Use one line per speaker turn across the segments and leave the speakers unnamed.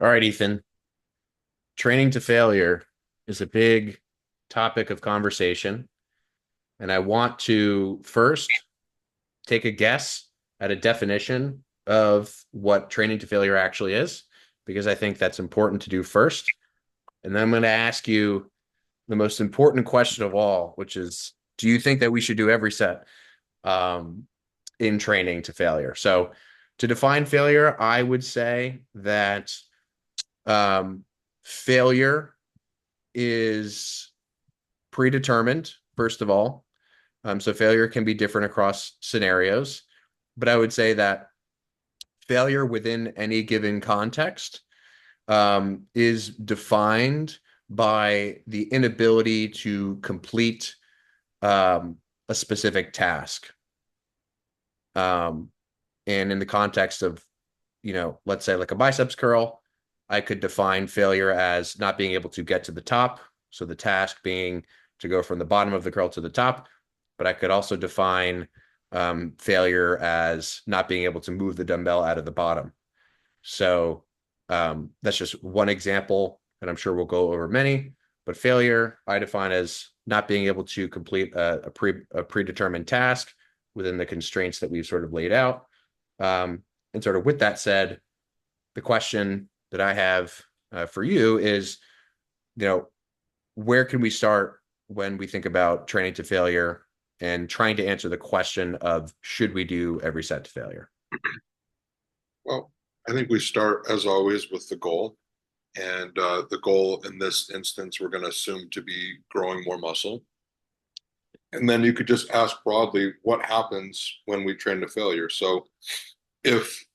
All right, Ethan. Training to failure is a big topic of conversation. And I want to first take a guess at a definition of what training to failure actually is, because I think that's important to do first. And then I'm going to ask you the most important question of all, which is, do you think that we should do every set um, in training to failure? So, to define failure, I would say that um, failure is predetermined, first of all. So failure can be different across scenarios, but I would say that failure within any given context is defined by the inability to complete a specific task. Um, and in the context of, let's say like a biceps curl, I could define failure as not being able to get to the top. So the task being to go from the bottom of the curl to the top. But I could also define failure as not being able to move the dumbbell out of the bottom. So that's just one example, and I'm sure we'll go over many. But failure, I define as not being able to complete a predetermined task within the constraints that we've sort of laid out. And sort of with that said, the question that I have for you is, you know, where can we start when we think about training to failure and trying to answer the question of should we do every set to failure?
Well, I think we start, as always, with the goal. And the goal in this instance, we're going to assume to be growing more muscle. And then you could just ask broadly, what happens when we train to failure? So if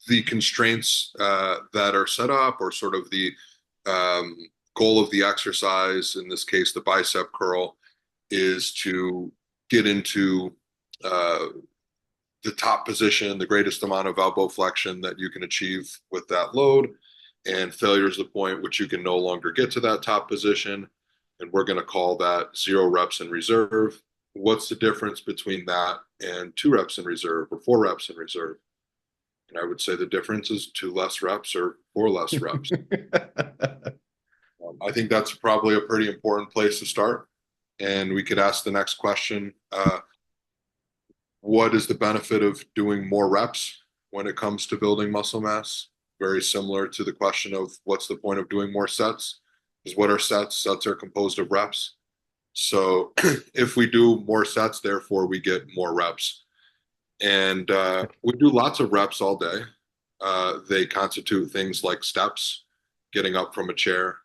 the constraints that are set up, or sort of the um, goal of the exercise, in this case, the bicep curl, is to get into uh, the top position, the greatest amount of elbow flexion that you can achieve with that load. And failure is the point which you can no longer get to that top position. And we're going to call that 0 reps in reserve. What's the difference between that and 2 reps in reserve or 4 reps in reserve? And I would say the difference is 2 less reps or 4 less reps. I think that's probably a pretty important place to start. And we could ask the next question, what is the benefit of doing more reps when it comes to building muscle mass? Very similar to the question of what's the point of doing more sets? Is what are sets? Sets are composed of reps. So if we do more sets, therefore we get more reps. And we do lots of reps all day. They constitute things like steps, getting up from a chair,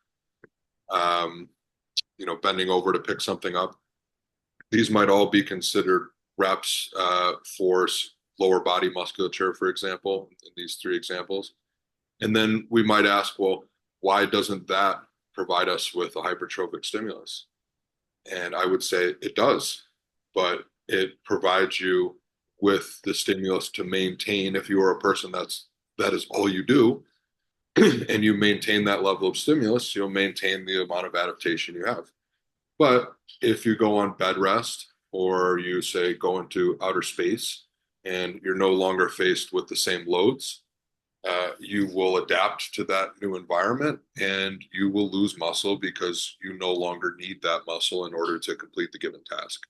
um, bending over to pick something up. These might all be considered reps for lower body musculature, for example, in these 3 examples. And then we might ask, well, why doesn't that provide us with a hypertrophic stimulus? And I would say it does, but it provides you with the stimulus to maintain, if you are a person that is all you do, and you maintain that level of stimulus, you'll maintain the amount of adaptation you have. But if you go on bed rest, or you say go into outer space and you're no longer faced with the same loads, you will adapt to that new environment and you will lose muscle because you no longer need that muscle in order to complete the given task.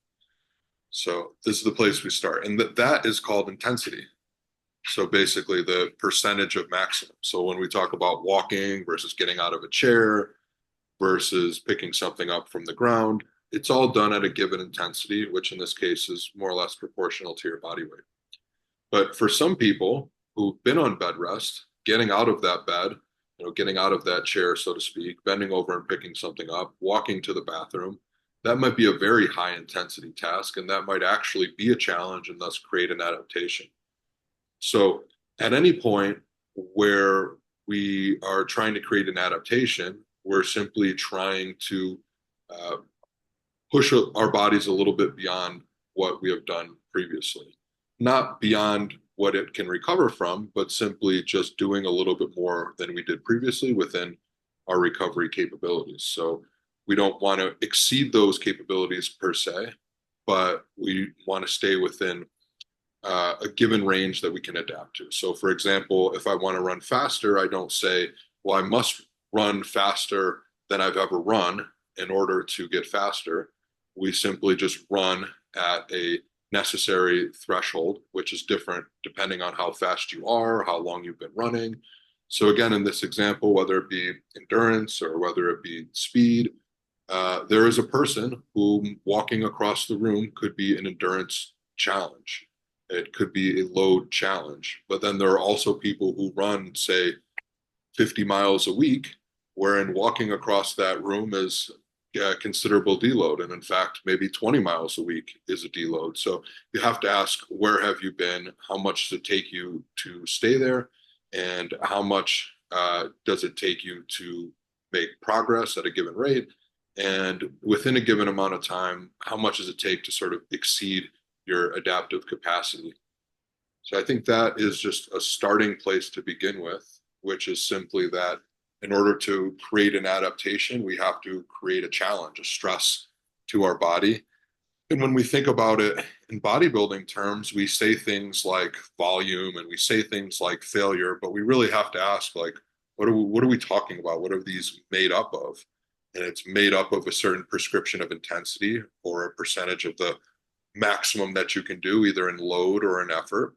So this is the place we start. And that is called intensity. So basically the percentage of maximum. So when we talk about walking versus getting out of a chair versus picking something up from the ground, it's all done at a given intensity, which in this case is more or less proportional to your body weight. But for some people who've been on bed rest, getting out of that bed, getting out of that chair, so to speak, bending over and picking something up, walking to the bathroom, that might be a very high intensity task, and that might actually be a challenge and thus create an adaptation. So at any point where we are trying to create an adaptation, we're simply trying to uh, push our bodies a little bit beyond what we have done previously. Not beyond what it can recover from, but simply just doing a little bit more than we did previously within our recovery capabilities. So we don't want to exceed those capabilities per se, but we want to stay within a given range that we can adapt to. So, for example, if I want to run faster, I don't say, well, I must run faster than I've ever run in order to get faster. We simply just run at a necessary threshold, which is different depending on how fast you are, how long you've been running. So, again, in this example, whether it be endurance or whether it be speed, there is a person who walking across the room could be an endurance challenge. It could be a load challenge. But then there are also people who run, say, 50 miles a week, wherein walking across that room is a considerable deload. And in fact, maybe 20 miles a week is a deload. So you have to ask, where have you been? How much does it take you to stay there? And how much does it take you to make progress at a given rate? And within a given amount of time, how much does it take to sort of exceed your adaptive capacity? So I think that is just a starting place to begin with, which is simply that in order to create an adaptation, we have to create a challenge, a stress to our body. And when we think about it in bodybuilding terms, we say things like volume and we say things like failure, but we really have to ask, like, what are we talking about? What are these made up of? And it's made up of a certain prescription of intensity or a percentage of the maximum that you can do, either in load or in effort.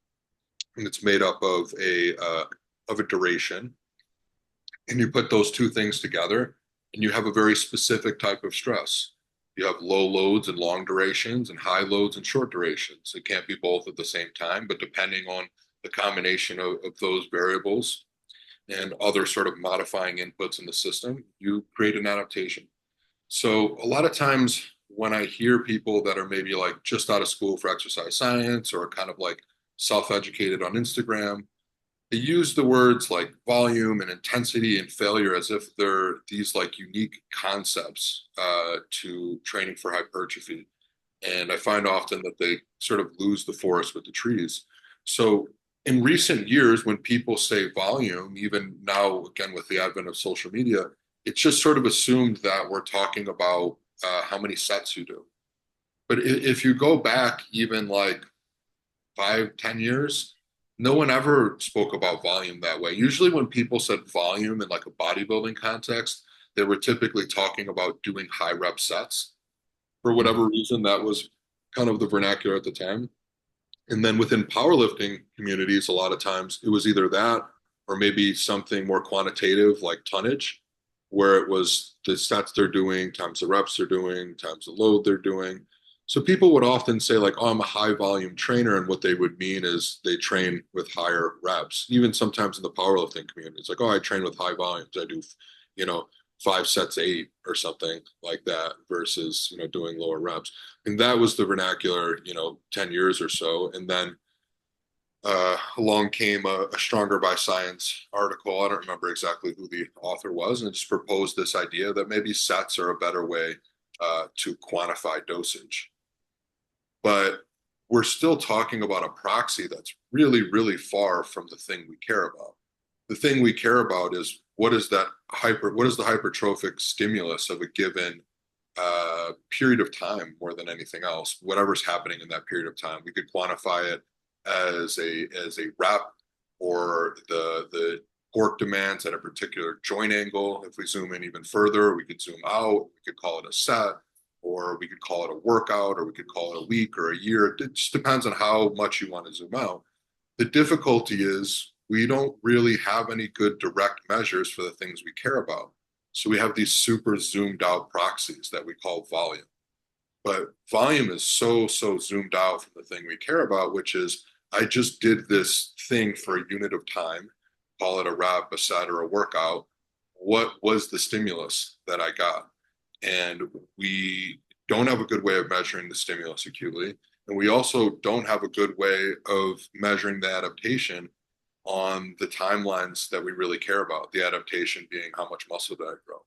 And it's made up of a duration. And you put those two things together, and you have a very specific type of stress. You have low loads and long durations, and high loads and short durations. It can't be both at the same time, but depending on the combination of those variables and other sort of modifying inputs in the system, you create an adaptation. So a lot of times when I hear people that are maybe like just out of school for exercise science or kind of like self-educated on Instagram, they use the words like volume and intensity and failure as if they're these like unique concepts to training for hypertrophy. And I find often that they sort of lose the forest with the trees. So in recent years, when people say volume, even now, again, with the advent of social media, it's just sort of assumed that we're talking about how many sets you do. But if you go back even like 5, 10 years, no one ever spoke about volume that way. Usually, when people said volume in like a bodybuilding context, they were typically talking about doing high rep sets. For whatever reason, that was kind of the vernacular at the time. And then within powerlifting communities, a lot of times it was either that or maybe something more quantitative like tonnage, where it was the sets they're doing times the reps they're doing times the load they're doing. So people would often say like, "Oh, I'm a high volume trainer," and what they would mean is they train with higher reps. Even sometimes in the powerlifting community, it's like, "Oh, I train with high volumes. I do, you know, 5 sets, eight or something like that," versus doing lower reps. And that was the vernacular, 10 years or so. And then along came a Stronger by Science article. I don't remember exactly who the author was, and it just proposed this idea that maybe sets are a better way to quantify dosage. But we're still talking about a proxy that's really, really far from the thing we care about. The thing we care about is what is the hypertrophic stimulus of a given period of time more than anything else, whatever's happening in that period of time. We could quantify it as a rep or the torque demands at a particular joint angle. If we zoom in even further, we could zoom out, we could call it a set, or we could call it a workout, or we could call it a week or a year. It just depends on how much you want to zoom out. The difficulty is we don't really have any good direct measures for the things we care about. So we have these super zoomed out proxies that we call volume. But volume is so zoomed out from the thing we care about, which is I just did this thing for a unit of time, call it a rep, a set, or a workout. What was the stimulus that I got? And we don't have a good way of measuring the stimulus acutely. And we also don't have a good way of measuring the adaptation on the timelines that we really care about, the adaptation being how much muscle did I grow.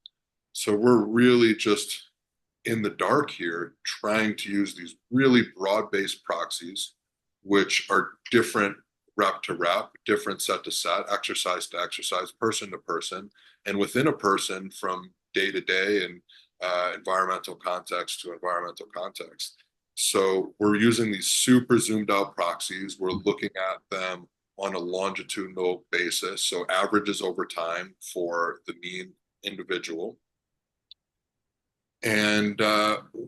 So we're really just in the dark here trying to use these really broad-based proxies, which are different rep to rep, different set to set, exercise to exercise, person to person, and within a person from day to day and environmental context to environmental context. So we're using these super zoomed out proxies. We're looking at them on a longitudinal basis, so averages over time for the mean individual. And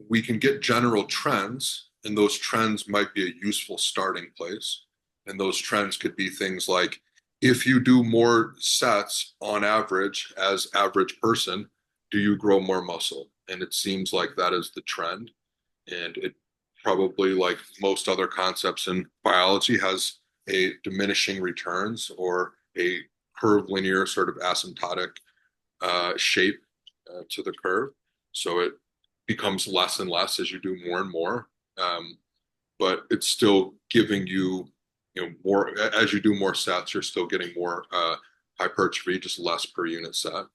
we can get general trends, and those trends might be a useful starting place. And those trends could be things like if you do more sets on average as average person, do you grow more muscle? And it seems like that is the trend. And it probably, like most other concepts in biology, has a diminishing returns or a curved linear sort of asymptotic shape to the curve. So it becomes less and less as you do more and more. Um, but it's still giving you, more as you do more sets, you're still getting more hypertrophy, just less per unit set.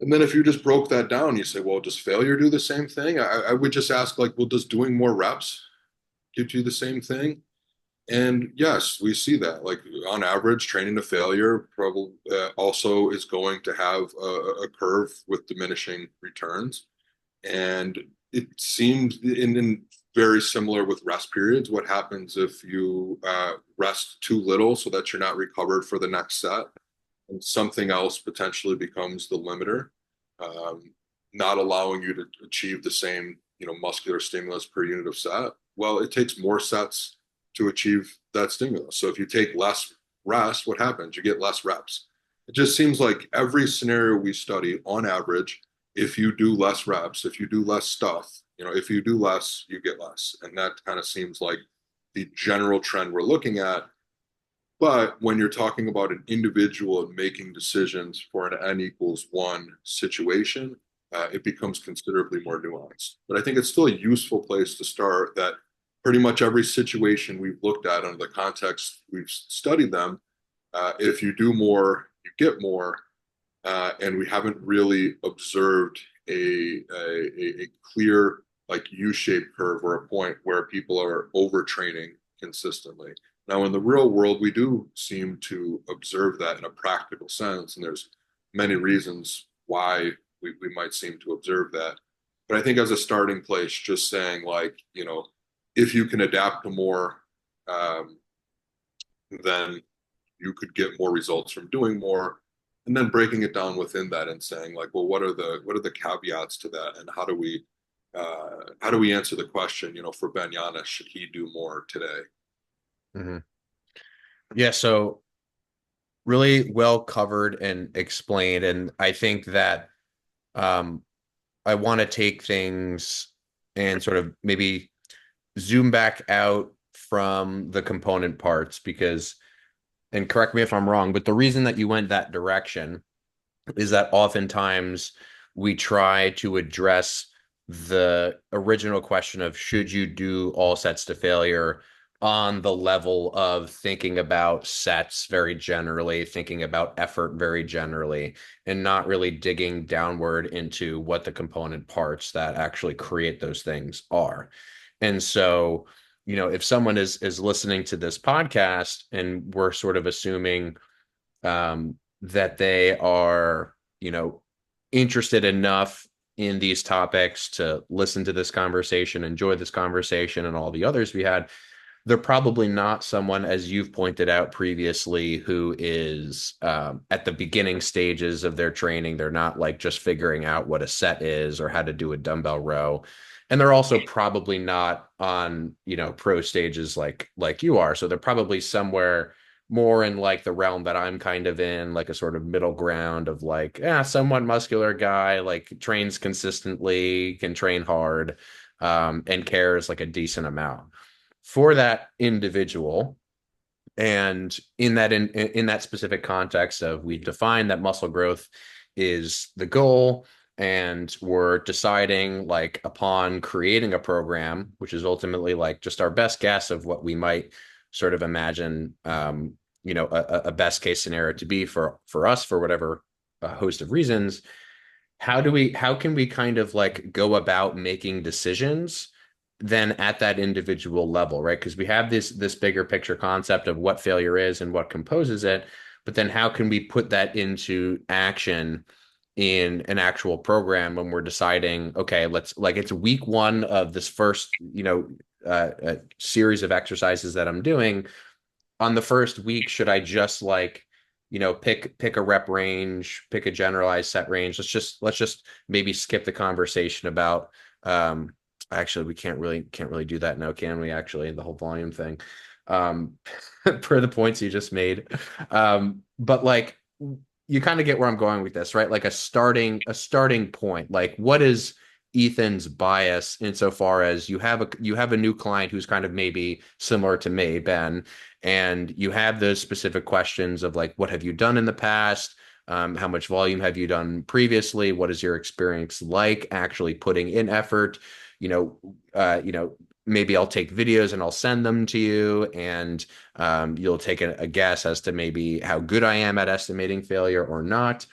And then if you just broke that down, you say, well, does failure do the same thing? I would just ask, like, well, does doing more reps give you the same thing? And yes, we see that. Like on average, training to failure probably also is going to have a curve with diminishing returns. And it seems in very similar with rest periods. What happens if you rest too little so that you're not recovered for the next set, and something else potentially becomes the limiter, um, not allowing you to achieve the same, muscular stimulus per unit of set. Well, it takes more sets to achieve that stimulus. So if you take less rest, what happens? You get less reps. It just seems like every scenario we study, on average, if you do less reps, if you do less stuff, if you do less, you get less. And that kind of seems like the general trend we're looking at. But when you're talking about an individual and making decisions for an n equals one situation, it becomes considerably more nuanced. But I think it's still a useful place to start, that pretty much every situation we've looked at under the context we've studied them, if you do more, you get more. And we haven't really observed a clear, like, U-shaped curve or a point where people are overtraining consistently. Now, in the real world, we do seem to observe that in a practical sense, and there's many reasons why we might seem to observe that. But I think as a starting place, just saying, like, if you can adapt to more, um, then you could get more results from doing more, and then breaking it down within that and saying, like, well, what are the caveats to that, and how do we answer the question, for Ben Giannis, should he do more today?
Mm-hmm. Yeah, so really well covered and explained. And I think that um, I want to take things and sort of maybe zoom back out from the component parts because, and correct me if I'm wrong, but the reason that you went that direction is that oftentimes we try to address the original question of should you do all sets to failure on the level of thinking about sets very generally, thinking about effort very generally, and not really digging downward into what the component parts that actually create those things are. And so, if someone is listening to this podcast and we're sort of assuming that they are, interested enough in these topics to listen to this conversation, enjoy this conversation, and all the others we had, they're probably not someone, as you've pointed out previously, who is at the beginning stages of their training. They're not like just figuring out what a set is or how to do a dumbbell row. And they're also probably not on, pro stages like you are. So they're probably somewhere more in like the realm that I'm kind of in, like a sort of middle ground of like, yeah, somewhat muscular guy, like trains consistently, can train hard, and cares like a decent amount for that individual. And in that specific context of we define that muscle growth is the goal, and we're deciding like upon creating a program, which is ultimately like just our best guess of what we might sort of imagine, a best case scenario to be for us for whatever host of reasons. How can we kind of like go about making decisions then at that individual level, right? Because we have this bigger picture concept of what failure is and what composes it, but then how can we put that into action in an actual program when we're deciding, okay, let's like it's week one of this first, series of exercises that I'm doing. On the first week, should I just like, pick a rep range, pick a generalized set range? Let's just maybe skip the conversation about actually we can't really do that now, can we, actually, the whole volume thing. Um per the points you just made. But like you kind of get where I'm going with this, right? Like a starting point. Like what is Ethan's bias insofar as you have a new client who's kind of maybe similar to me, Ben, and you have those specific questions of like, what have you done in the past? How much volume have you done previously? What is your experience like actually putting in effort? You know, maybe I'll take videos and I'll send them to you, and you'll take a guess as to maybe how good I am at estimating failure or not.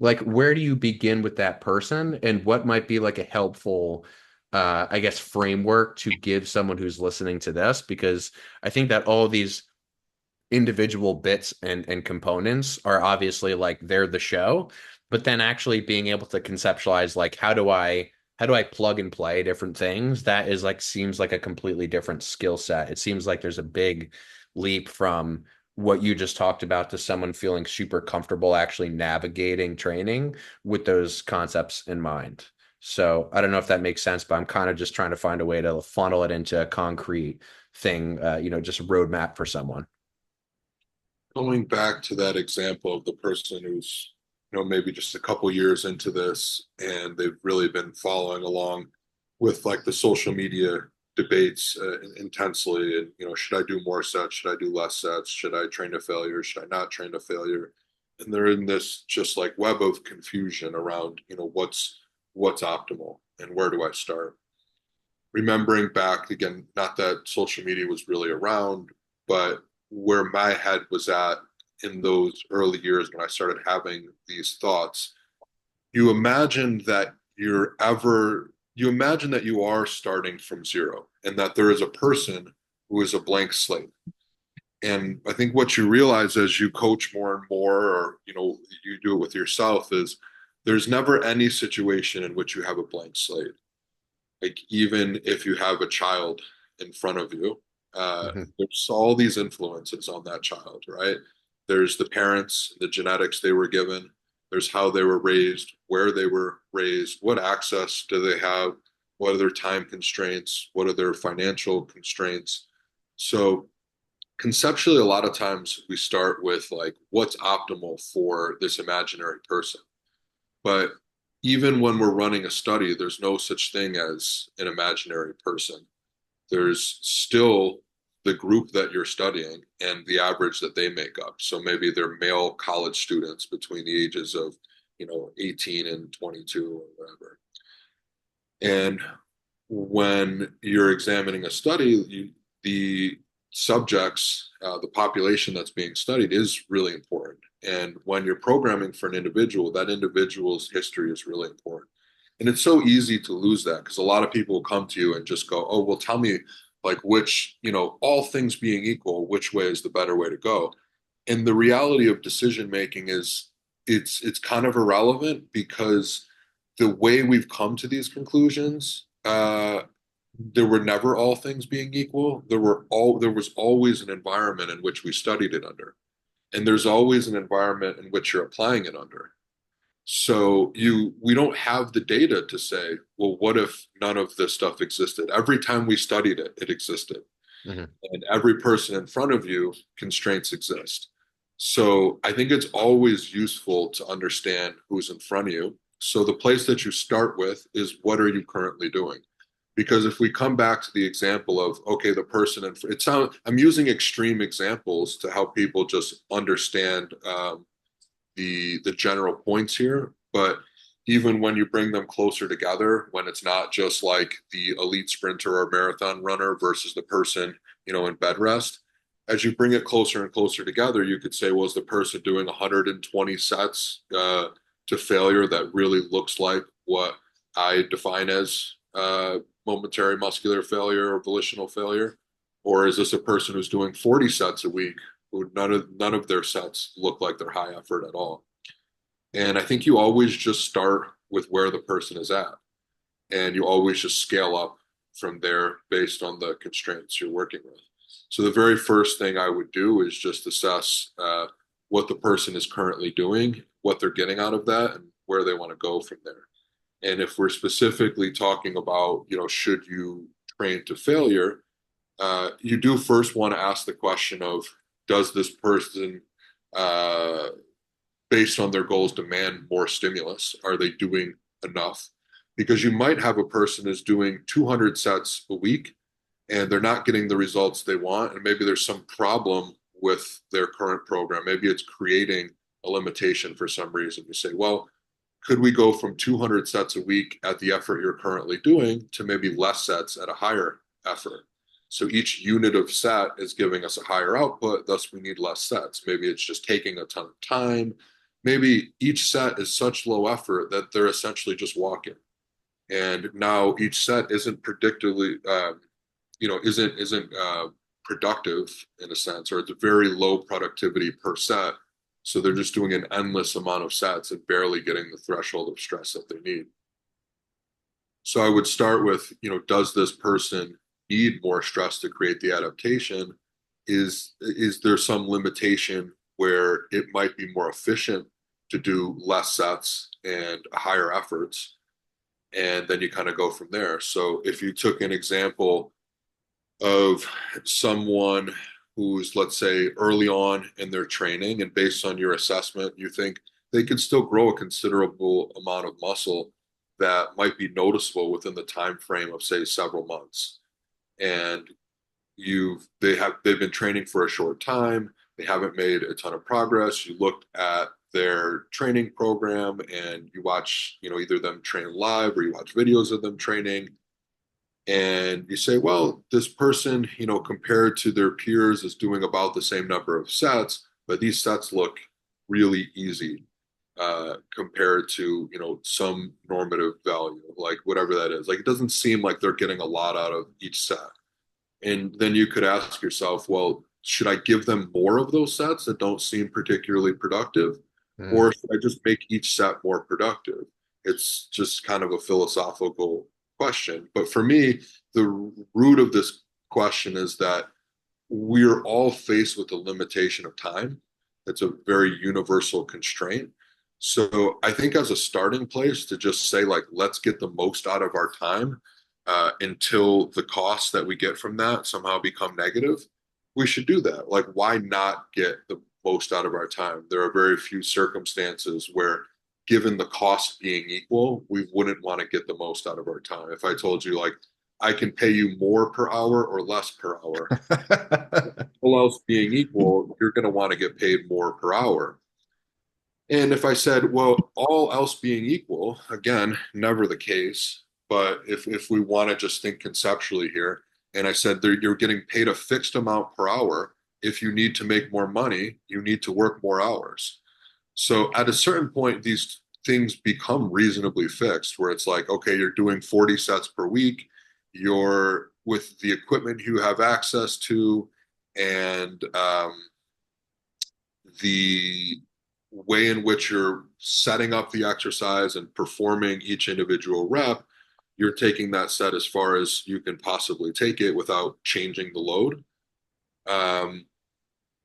Like, where do you begin with that person, and what might be like a helpful, I guess, framework to give someone who's listening to this? Because I think that all of these individual bits and components are obviously like they're the show, but then actually being able to conceptualize like how do I plug and play different things, that is like seems like a completely different skill set. It seems like there's a big leap from what you just talked about to someone feeling super comfortable actually navigating training with those concepts in mind. So I don't know if that makes sense, but I'm kind of just trying to find a way to funnel it into a concrete thing, just a roadmap for someone.
Going back to that example of the person who's, maybe just a couple years into this and they've really been following along with like the social media debates intensely, and should I do more sets, should I do less sets, should I train to failure, should I not train to failure, and they're in this just like web of confusion around what's optimal and where do I start. Remembering back again, not that social media was really around, but where my head was at in those early years when I started having these thoughts, you imagine that you imagine that you are starting from zero and that there is a person who is a blank slate. And I think what you realize as you coach more and more, or you do it with yourself, is there's never any situation in which you have a blank slate. Like even if you have a child in front of you,
Mhm.
there's all these influences on that child, right? There's the parents, the genetics they were given, there's how they were raised, where they were raised, what access do they have, what are their time constraints, what are their financial constraints. So conceptually, a lot of times we start with like what's optimal for this imaginary person. But even when we're running a study, there's no such thing as an imaginary person. There's still the group that you're studying and the average that they make up. So maybe they're male college students between the ages of, 18 and 22 or whatever. And when you're examining a study, the subjects, the population that's being studied is really important. And when you're programming for an individual, that individual's history is really important. And it's so easy to lose that because a lot of people will come to you and just go, oh, well, tell me like which, all things being equal, which way is the better way to go. And the reality of decision making is it's kind of irrelevant because the way we've come to these conclusions, there were never all things being equal. There was always an environment in which we studied it under, and there's always an environment in which you're applying it under. So we don't have the data to say, well, what if none of this stuff existed? Every time we studied it, it existed.
Mhm.
And every person in front of you, constraints exist. So I think it's always useful to understand who's in front of you. So the place that you start with is what are you currently doing? Because if we come back to the example of, okay, the person in I'm using extreme examples to help people just understand the general points here. But even when you bring them closer together, when it's not just like the elite sprinter or marathon runner versus the person, in bed rest, as you bring it closer and closer together, you could say, was the person doing 120 sets to failure that really looks like what I define as momentary muscular failure or volitional failure? Or is this a person who's doing 40 sets a week who none of their sets look like they're high effort at all? And I think you always just start with where the person is at, and you always just scale up from there based on the constraints you're working with. So the very first thing I would do is just assess what the person is currently doing, what they're getting out of that, and where they want to go from there. And if we're specifically talking about, should you train to failure, you do first want to ask the question of, does this person, uh, based on their goals, demand more stimulus? Are they doing enough? Because you might have a person who's doing 200 sets a week and they're not getting the results they want. And maybe there's some problem with their current program. Maybe it's creating a limitation for some reason. You say, well, could we go from 200 sets a week at the effort you're currently doing to maybe less sets at a higher effort? So each unit of set is giving us a higher output, thus we need less sets. Maybe it's just taking a ton of time. Maybe each set is such low effort that they're essentially just walking. And now each set isn't predictably, isn't productive in a sense, or it's a very low productivity per set. So they're just doing an endless amount of sets and barely getting the threshold of stress that they need. So I would start with, does this person need more stress to create the adaptation? Is there some limitation where it might be more efficient to do less sets and higher efforts? And then you kind of go from there. So if you took an example of someone who's, let's say, early on in their training, and based on your assessment, you think they could still grow a considerable amount of muscle that might be noticeable within the time frame of, say, several months. And they've been training for a short time, they haven't made a ton of progress. You looked at their training program and you watch, either them train live or you watch videos of them training, and you say, well, this person, compared to their peers, is doing about the same number of sets, but these sets look really easy compared to, some normative value, like whatever that is. Like it doesn't seem like they're getting a lot out of each set. And then you could ask yourself, well, should I give them more of those sets that don't seem particularly productive?
Mm.
Or should I just make each set more productive? It's just kind of a philosophical question. But for me, the root of this question is that we're all faced with the limitation of time. It's a very universal constraint. So I think as a starting place to just say, like, let's get the most out of our time until the costs that we get from that somehow become negative, we should do that. Like, why not get the most out of our time? There are very few circumstances where, given the cost being equal, we wouldn't want to get the most out of our time. If I told you, like, I can pay you more per hour or less per hour, all else being equal, you're going to want to get paid more per hour. And if I said, well, all else being equal, again, never the case. But if we want to just think conceptually here, and I said you're getting paid a fixed amount per hour. If you need to make more money, you need to work more hours. So at a certain point, these things become reasonably fixed, where it's like, okay, you're doing 40 sets per week. You're with the equipment you have access to, and the way in which you're setting up the exercise and performing each individual rep, you're taking that set as far as you can possibly take it without changing the load. Um,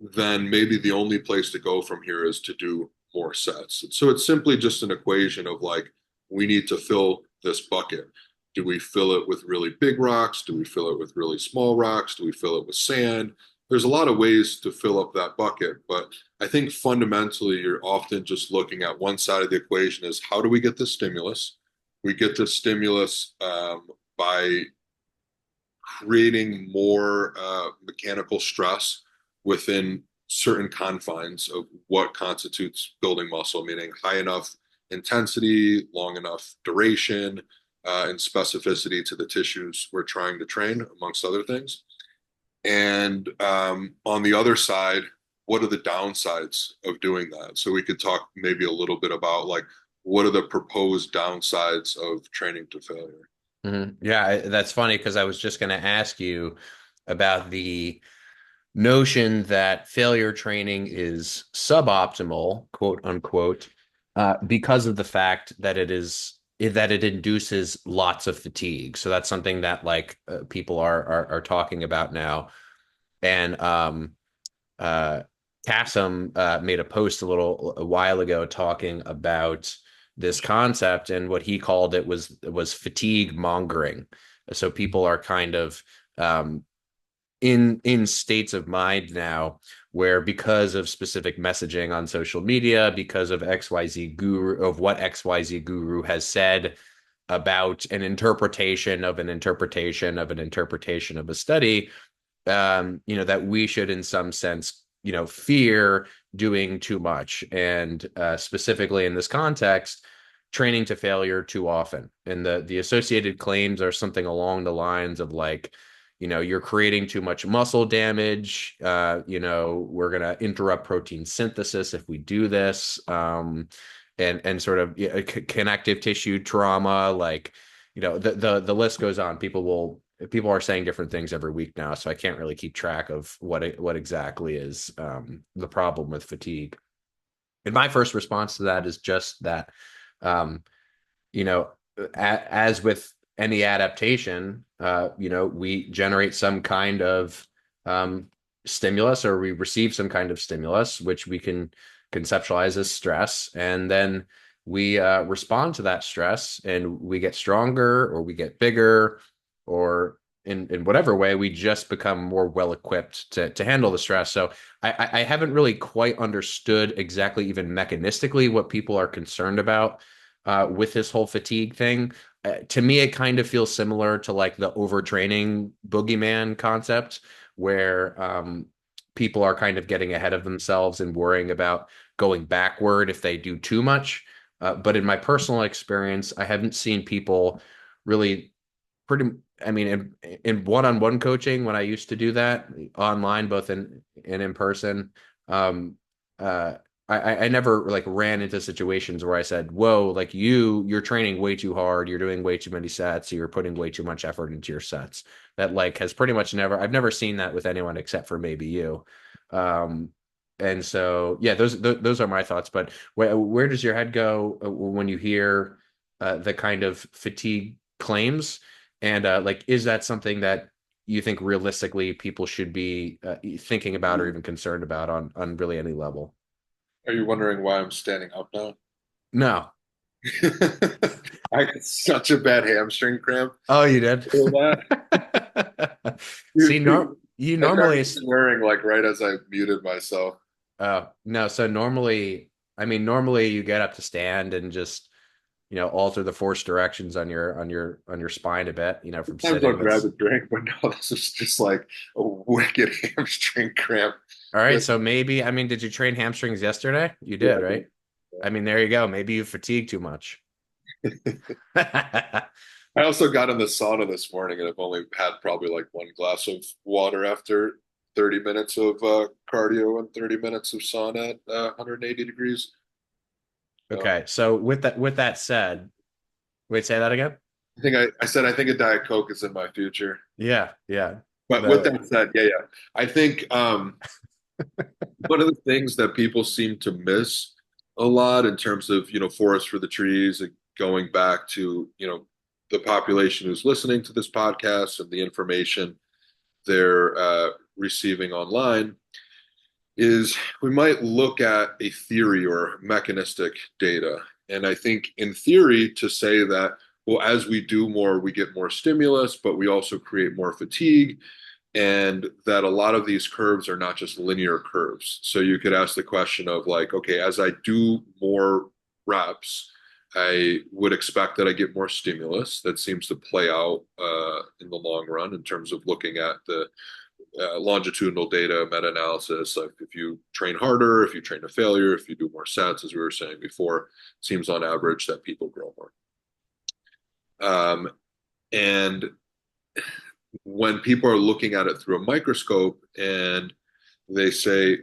then maybe the only place to go from here is to do more sets. So it's simply just an equation of like, we need to fill this bucket. Do we fill it with really big rocks? Do we fill it with really small rocks? Do we fill it with sand? There's a lot of ways to fill up that bucket, but I think fundamentally you're often just looking at one side of the equation is how do we get the stimulus? We get the stimulus by creating more mechanical stress within certain confines of what constitutes building muscle, meaning high enough intensity, long enough duration, and specificity to the tissues we're trying to train, amongst other things. And on the other side, what are the downsides of doing that? So we could talk maybe a little bit about like what are the proposed downsides of training to failure?
Mhm. Yeah, that's funny because I was just going to ask you about the notion that failure training is suboptimal, quote unquote, because of the fact that it induces lots of fatigue. So that's something that like people are talking about now. And uh, Kassem made a post a while ago talking about this concept, and what he called it was fatigue mongering. So people are kind of um, in states of mind now where, because of specific messaging on social media, because of what XYZ guru has said about an interpretation of an interpretation of an interpretation of a study, that we should, in some sense, fear doing too much. And specifically in this context, training to failure too often. And the associated claims are something along the lines of like, you're creating too much muscle damage. We're going to interrupt protein synthesis if we do this. And sort of connective tissue trauma, like, the list goes on. People are saying different things every week now, so I can't really keep track of what exactly is the problem with fatigue. And my first response to that is just that, um, you know, as with any adaptation, we generate some kind of um, stimulus, or we receive some kind of stimulus, which we can conceptualize as stress, and then we respond to that stress, and we get stronger, or we get bigger, or in whatever way, we just become more well equipped to handle the stress. So I haven't really quite understood exactly, even mechanistically, what people are concerned about with this whole fatigue thing. To me, it kind of feels similar to like the overtraining boogeyman concept, where people are kind of getting ahead of themselves and worrying about going backward if they do too much. But in my personal experience, I haven't seen people really pretty. I mean, in one-on-one coaching, when I used to do that online, both in and in person, um, uh, I never like ran into situations where I said, "Whoa, like you're training way too hard. You're doing way too many sets. You're putting way too much effort into your sets." That like has pretty much I've never seen that with anyone except for maybe you. Um, and so yeah, those are my thoughts. But where does your head go when you hear the kind of fatigue claims? And like, is that something that you think realistically people should be thinking about or even concerned about on really any level?
Are you wondering why I'm standing up now?
No.
I got such a bad hamstring cramp.
Oh, you did.
Feel that?
See,
Dude,
you
I
normally.
started swearing like right as I muted myself.
No. So normally, I mean, normally you get up to stand and just alter the force directions on your spine a bit, from
Sometimes I'll
sitting.
grab
That's
a drink, but no, this is just like a wicked hamstring cramp.
all right.
That,
So maybe, I mean, did you train hamstrings yesterday? You
yeah,
did, right? I mean, there you go. Maybe you fatigued too much.
I also got in the sauna this morning and I've only had probably like one glass of water after 30 minutes of cardio and 30 minutes of sauna at 180 degrees. So
Okay, so with that said, wait, say that again?
I said I think a Diet Coke is in my future.
Yeah, yeah.
But with
The
that said, yeah. I think one of the things that people seem to miss a lot in terms of, forest for the trees and going back to, the population who's listening to this podcast and the information they're receiving online is we might look at a theory or mechanistic data. And I think in theory to say that, well, as we do more, we get more stimulus, but we also create more fatigue, and that a lot of these curves are not just linear curves. So you could ask the question of like, okay, as I do more reps, I would expect that I get more stimulus. That seems to play out in the long run in terms of looking at the longitudinal data, meta-analysis. Like if you train harder, if you train to failure, if you do more sets, as we were saying before, it seems on average that people grow more. And when people are looking at it through a microscope and they say,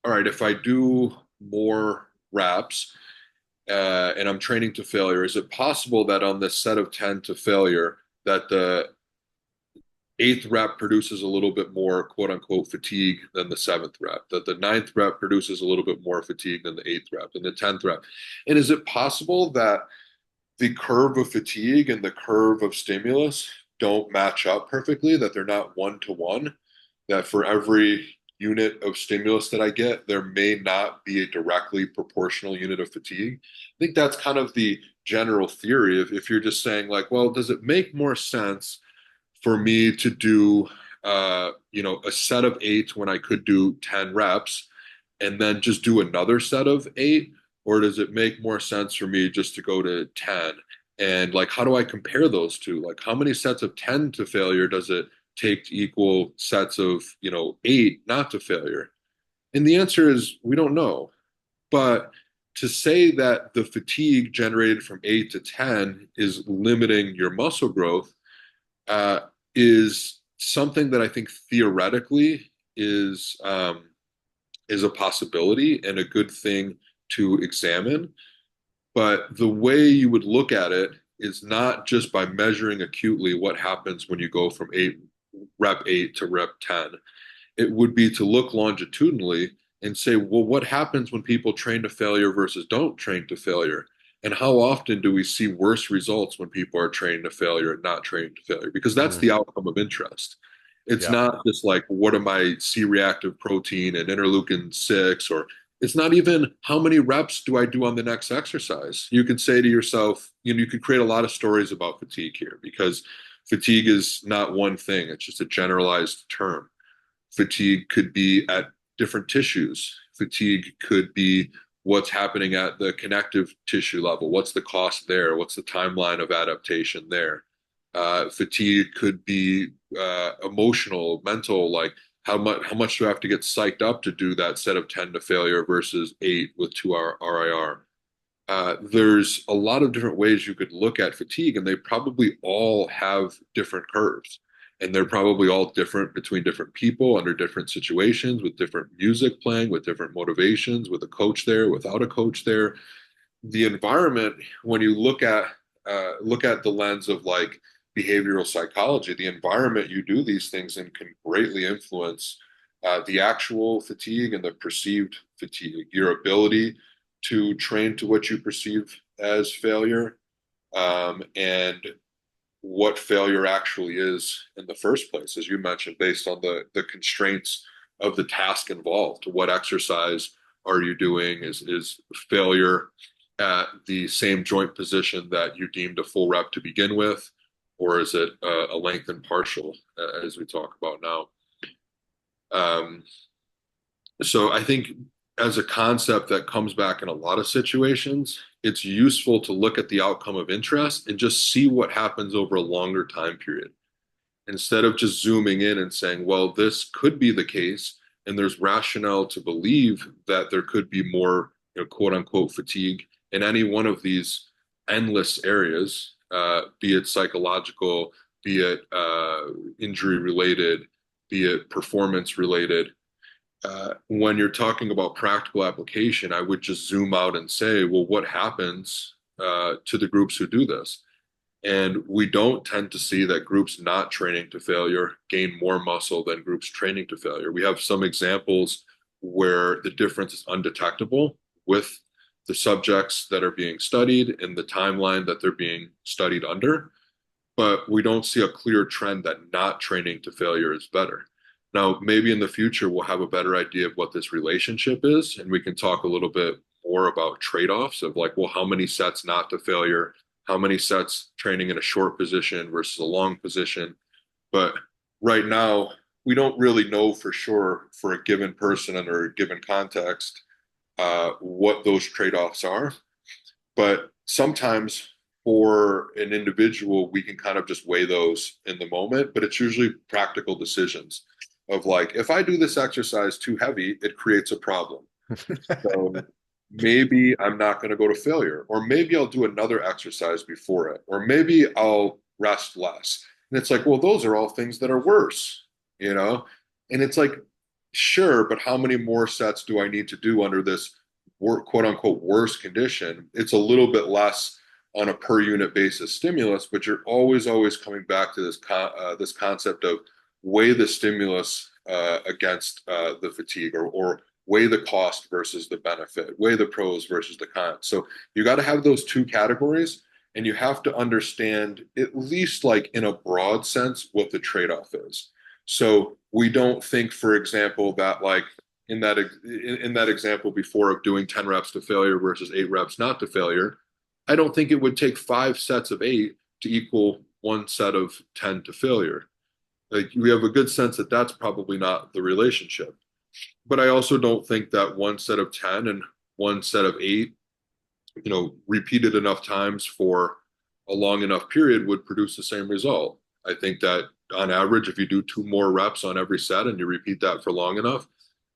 all right, if I do more reps and I'm training to failure, is it possible that on this set of 10 to failure, that the eighth rep produces a little bit more quote unquote fatigue than the seventh rep, that the ninth rep produces a little bit more fatigue than the eighth rep and the 10th rep. And is it possible that the curve of fatigue and the curve of stimulus don't match up perfectly, that they're not one to one, that for every unit of stimulus that I get, there may not be a directly proportional unit of fatigue? I think that's kind of the general theory of if you're just saying like, well, does it make more sense for me to do a set of eight when I could do 10 reps and then just do another set of eight? Or does it make more sense for me just to go to 10? And like, how do I compare those two? Like, how many sets of 10 to failure does it take to equal sets of, eight not to failure? And the answer is we don't know. But to say that the fatigue generated from 8 to 10 is limiting your muscle growth uh, is something that I think theoretically is a possibility and a good thing to examine. But the way you would look at it is not just by measuring acutely what happens when you go from rep eight to rep 10. It would be to look longitudinally and say, well, what happens when people train to failure versus don't train to failure? And how often do we see worse results when people are trained to failure and not trained to failure? Because that's
Mm,
the outcome of interest. It's
yeah.
not just like, what am I C-reactive protein and interleukin 6, or it's not even how many reps do I do on the next exercise. You could say to yourself, you could create a lot of stories about fatigue here because fatigue is not one thing, it's just a generalized term. Fatigue could be at different tissues. Fatigue could be what's happening at the connective tissue level. What's the cost there? What's the timeline of adaptation there? Fatigue could be emotional, mental, like how much do I have to get psyched up to do that set of 10 to failure versus 8 with 2 hour RIR? There's a lot of different ways you could look at fatigue, and they probably all have different curves. And they're probably all different between different people under different situations, with different music playing, with different motivations, with a coach there, without a coach there. The environment, when you look at the lens of like behavioral psychology, the environment you do these things in can greatly influence the actual fatigue and the perceived fatigue, your ability to train to what you perceive as failure, and what failure actually is in the first place, as you mentioned, based on the constraints of the task involved. What exercise are you doing? Is failure at the same joint position that you deemed a full rep to begin with, or is it a lengthened partial, as we talk about now? Um, so I think as a concept that comes back in a lot of situations, it's useful to look at the outcome of interest and just see what happens over a longer time period instead of just zooming in and saying, well, this could be the case, and there's rationale to believe that there could be more, quote unquote, fatigue in any one of these endless areas, be it psychological, be it injury related, be it performance related. When you're talking about practical application, I would just zoom out and say, well, what happens to the groups who do this? And we don't tend to see that groups not training to failure gain more muscle than groups training to failure. We have some examples where the difference is undetectable with the subjects that are being studied and the timeline that they're being studied under, but we don't see a clear trend that not training to failure is better. Now, maybe in the future, we'll have a better idea of what this relationship is, and we can talk a little bit more about trade-offs of like, well, how many sets not to failure, how many sets training in a short position versus a long position. But right now, we don't really know for sure for a given person under a given context what those trade-offs are. But sometimes for an individual, we can kind of just weigh those in the moment, but it's usually practical decisions of like, if I do this exercise too heavy, it creates a problem. So maybe I'm not going to go to failure, or maybe I'll do another exercise before it, or maybe I'll rest less. And it's like, well, those are all things that are worse, you know? And it's like, sure, but how many more sets do I need to do under this quote unquote worse condition? It's a little bit less on a per unit basis stimulus, but you're always coming back to this concept of weigh the stimulus against the fatigue, or weigh the cost versus the benefit, weigh the pros versus the cons. So you got to have those two categories, and you have to understand, at least like in a broad sense, what the trade-off is. So we don't think, for example, that like in that example before of doing 10 reps to failure versus 8 reps not to failure, I don't think it would take 5 sets of 8 to equal 1 set of 10 to failure. Like we have a good sense that that's probably not the relationship. But I also don't think that 1 set of 10 and 1 set of 8, repeated enough times for a long enough period would produce the same result. I think that on average, if you do 2 more reps on every set and you repeat that for long enough,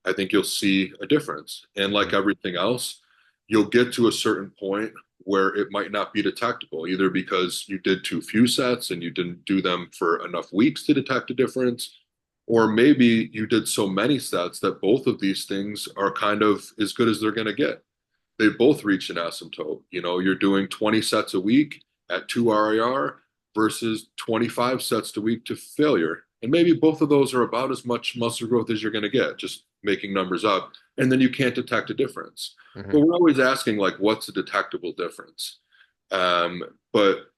I think you'll see a difference. And like
Mhm.
everything else, you'll get to a certain point where it might not be detectable, either because you did too few sets and you didn't do them for enough weeks to detect a difference, or maybe you did so many sets that both of these things are kind of as good as they're going to get. They both reach an asymptote. You're doing 20 sets a week at 2 RIR versus 25 sets a week to failure. And maybe both of those are about as much muscle growth as you're going to get, just making numbers up. And then you can't detect a difference. But
Mhm.
we're always asking, like, what's a detectable difference? But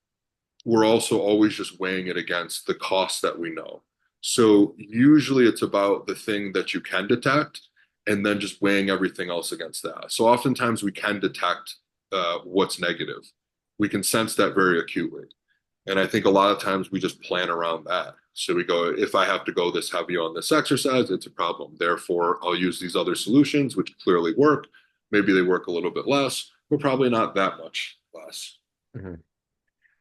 we're also always just weighing it against the cost that we know. So usually it's about the thing that you can detect and then just weighing everything else against that. So oftentimes we can detect what's negative. We can sense that very acutely. And I think a lot of times we just plan around that. So we go, if I have to go this heavy on this exercise, it's a problem. Therefore, I'll use these other solutions, which clearly work. Maybe they work a little bit less, but probably not that much less.
Mhm.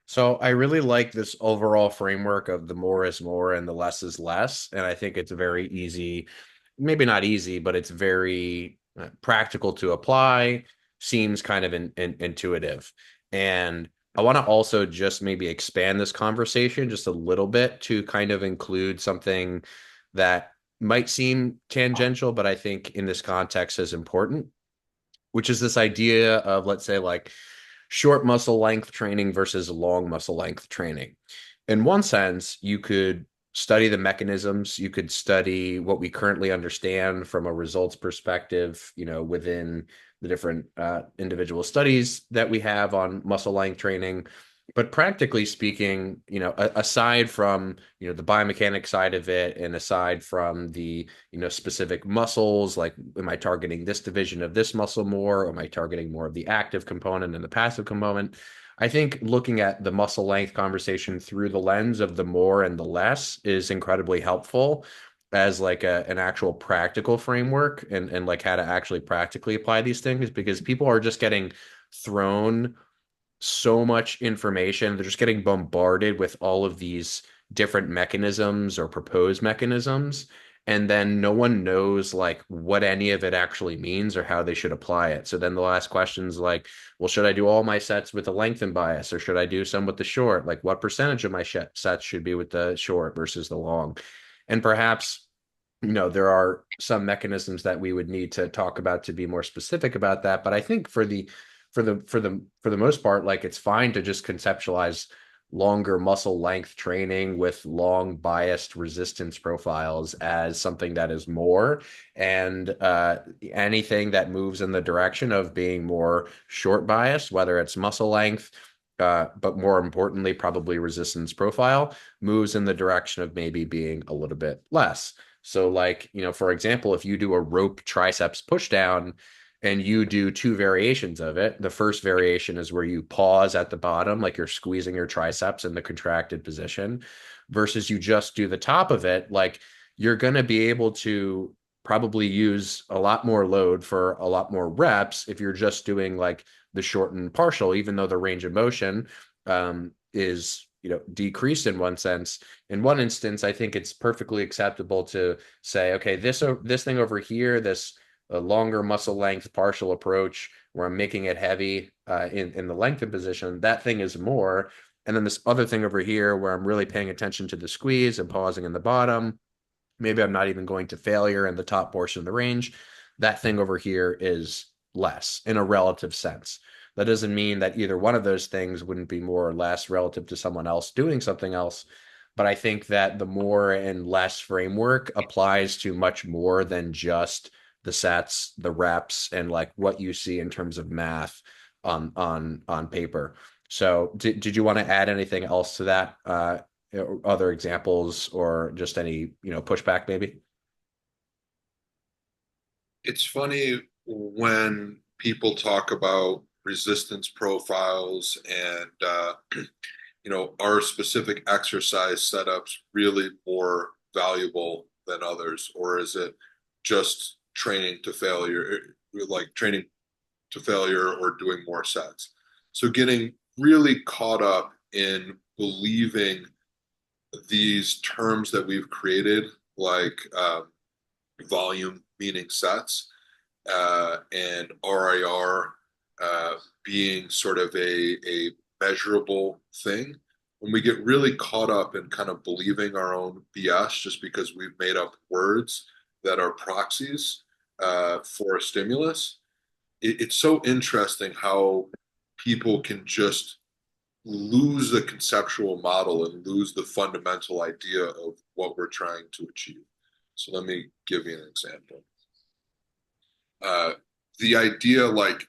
So I really like this overall framework of the more is more and the less is less. And I think it's very easy, maybe not easy, but it's very practical to apply, seems kind of intuitive. And I want to also just maybe expand this conversation just a little bit to kind of include something that might seem tangential, but I think in this context is important, which is this idea of, let's say, like short muscle length training versus long muscle length training. In one sense, you could study the mechanisms, you could study what we currently understand from a results perspective, within the different individual studies that we have on muscle length training. But practically speaking, aside from, the biomechanic side of it, and aside from the, specific muscles, like, am I targeting this division of this muscle more? Or am I targeting more of the active component and the passive component? I think looking at the muscle length conversation through the lens of the more and the less is incredibly helpful as like an actual practical framework, and like how to actually practically apply these things, because people are just getting thrown so much information. They're just getting bombarded with all of these different mechanisms or proposed mechanisms. And then no one knows like what any of it actually means or how they should apply it. So then they'll ask questions like, well, should I do all my sets with the lengthen bias, or should I do some with the short? Like, what percentage of my sets should be with the short versus the long? And perhaps, there are some mechanisms that we would need to talk about to be more specific about that. But I think for the most part, like, it's fine to just conceptualize longer muscle length training with long biased resistance profiles as something that is more, and anything that moves in the direction of being more short biased, whether it's muscle length, but more importantly, probably resistance profile, moves in the direction of maybe being a little bit less. So, like, for example, if you do a rope triceps pushdown and you do two variations of it, the first variation is where you pause at the bottom, like you're squeezing your triceps in the contracted position, versus you just do the top of it, like, you're going to be able to probably use a lot more load for a lot more reps if you're just doing like the shortened partial, even though the range of motion is, decreased in one sense. In one instance, I think it's perfectly acceptable to say, okay, this thing over here, this a longer muscle length partial approach where I'm making it heavy in the lengthened position, that thing is more. And then this other thing over here where I'm really paying attention to the squeeze and pausing in the bottom, maybe I'm not even going to failure in the top portion of the range. That thing over here is less in a relative sense. That doesn't mean that either one of those things wouldn't be more or less relative to someone else doing something else. But I think that the more and less framework applies to much more than just the sets, the reps, and like what you see in terms of math on paper. So did you want to add anything else to that? Other examples or just any, pushback maybe?
It's funny when people talk about resistance profiles and are specific exercise setups really more valuable than others, or is it just training to failure, like training to failure or doing more sets? So getting really caught up in believing these terms that we've created, like volume meaning sets, and RIR being sort of a measurable thing. When we get really caught up in kind of believing our own BS just because we've made up words that are proxies for a stimulus, it's so interesting how people can just lose the conceptual model and lose the fundamental idea of what we're trying to achieve. So let me give you an example. Uh, the idea like,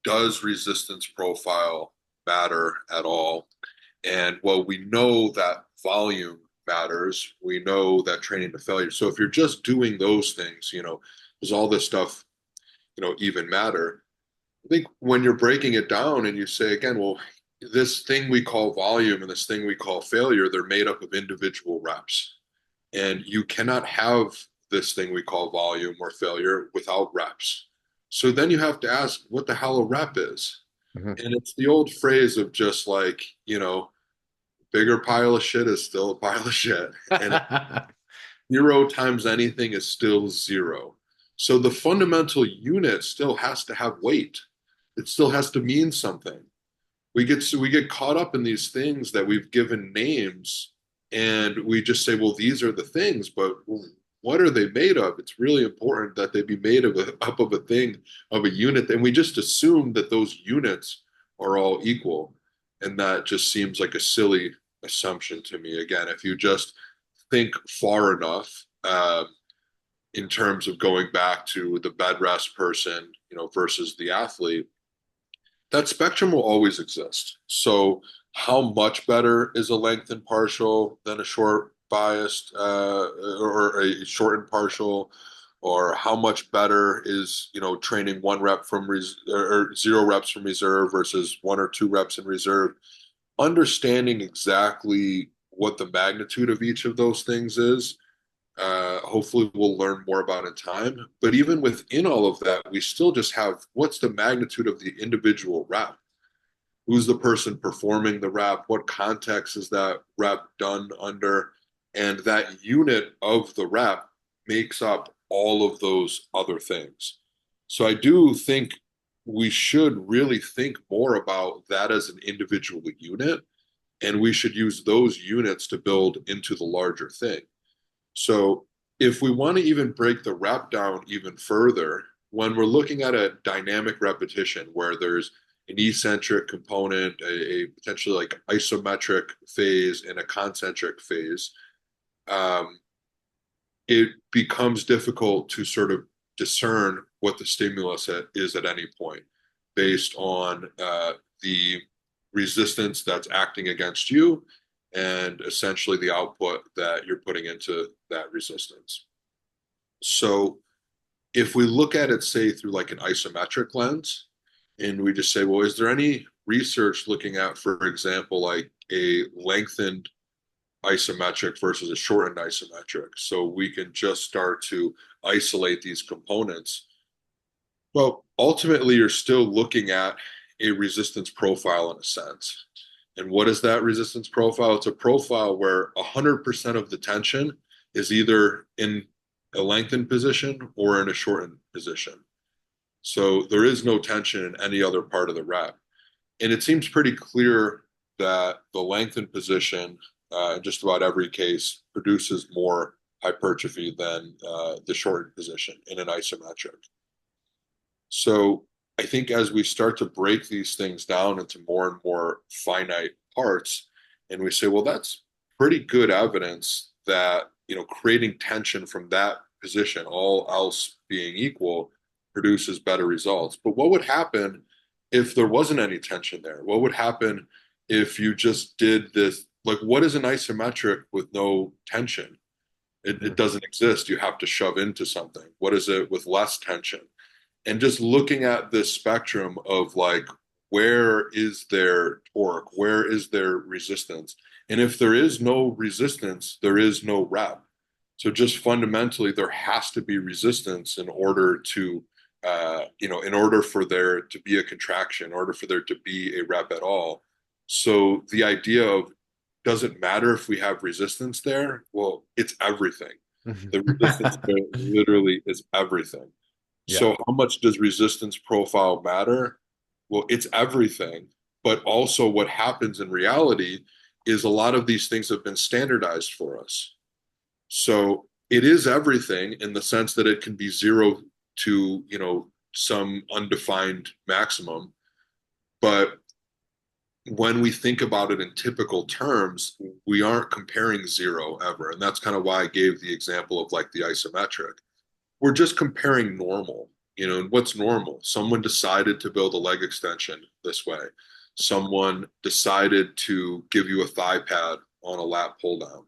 does resistance profile matter at all? And well, we know that volume matters. We know that training to failure. So if you're just doing those things, does all this stuff, even matter? I think when you're breaking it down and you say again, well, this thing we call volume and this thing we call failure, they're made up of individual reps. And you cannot have this thing we call volume or failure without reps. So then you have to ask what the hell a rep is.
Mhm.
And it's the old phrase of just like, bigger pile of shit is still a pile of shit. And zero times anything is still zero. So the fundamental unit still has to have weight. It still has to mean something. We get caught up in these things that we've given names, and we just say, well, these are the things, but what are they made of? It's really important that they be made up of a thing, of a unit, and we just assume that those units are all equal, and that just seems like a silly assumption to me. Again, if you just think far enough, in terms of going back to the bed rest person, versus the athlete, that spectrum will always exist. So, how much better is a lengthened partial than a short biased or a shortened partial? Or how much better is training one rep from or zero reps from reserve versus one or two reps in reserve? Understanding exactly what the magnitude of each of those things is, hopefully we'll learn more about in time. But even within all of that, we still just have what's the magnitude of the individual rep? Who's the person performing the rep? What context is that rep done under? And that unit of the rep makes up all of those other things. So I do think we should really think more about that as an individual unit, and we should use those units to build into the larger thing. So if we want to even break the rep down even further, when we're looking at a dynamic repetition where there's an eccentric component, a potentially like isometric phase, and a concentric phase, um, it becomes difficult to sort of discern what the stimulus is at any point based on the resistance that's acting against you and essentially the output that you're putting into that resistance. So if we look at it, say, through like an isometric lens, and we just say, well, is there any research looking at, for example, like a lengthened isometric versus a shortened isometric? So we can just start to isolate these components. Well, ultimately, you're still looking at a resistance profile in a sense. And what is that resistance profile? It's a profile where 100% of the tension is either in a lengthened position or in a shortened position. So there is no tension in any other part of the rep. And it seems pretty clear that the lengthened position, in just about every case, produces more hypertrophy than the shortened position in an isometric. So I think as we start to break these things down into more and more finite parts, and we say, well, that's pretty good evidence that, creating tension from that position, all else being equal, produces better results. But what would happen if there wasn't any tension there? What would happen if you just did this? Like, what is an isometric with no tension? It
Mhm.
doesn't exist. You have to shove into something. What is it with less tension? And just looking at this spectrum of like, where is there torque? Where is there resistance? And if there is no resistance, there is no rep. So just fundamentally, there has to be resistance in order to, in order for there to be a contraction, in order for there to be a rep at all. So the idea of, does it matter if we have resistance there? Well, it's everything. The resistance there literally is everything.
Yeah.
So how much does resistance profile matter? Well, it's everything. But also what happens in reality is a lot of these things have been standardized for us. So it is everything in the sense that it can be zero to, some undefined maximum. But when we think about it in typical terms, we aren't comparing zero ever. And that's kind of why I gave the example of like the isometric. We're just comparing normal, and what's normal? Someone decided to build a leg extension this way. Someone decided to give you a thigh pad on a lat pull down.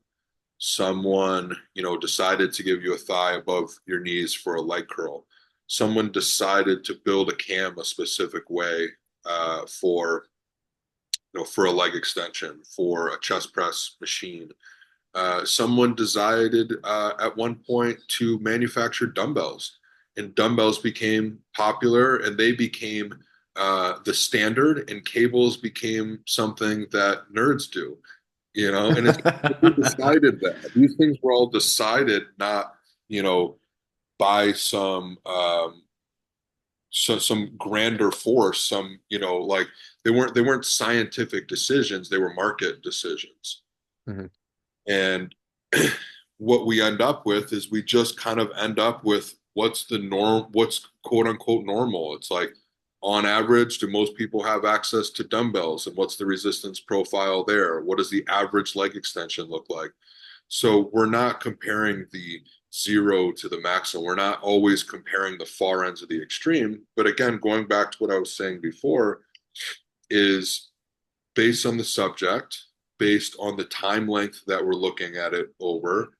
Someone, decided to give you a thigh above your knees for a leg curl. Someone decided to build a cam a specific way for a leg extension, for a chest press machine. Someone decided at one point to manufacture dumbbells, and dumbbells became popular, and they became the standard, and cables became something that nerds do. And it's who decided that? These things were all decided not, by some grander force, like they weren't scientific decisions, they were market decisions.
Mhm.
And what we end up with is we just kind of end up with what's the norm, what's quote unquote normal. It's like, on average, do most people have access to dumbbells? And what's the resistance profile there? What does the average leg extension look like? So we're not comparing the zero to the maximum. We're not always comparing the far ends of the extreme. But again, going back to what I was saying before, is based on the subject, based on the time length that we're looking at it over,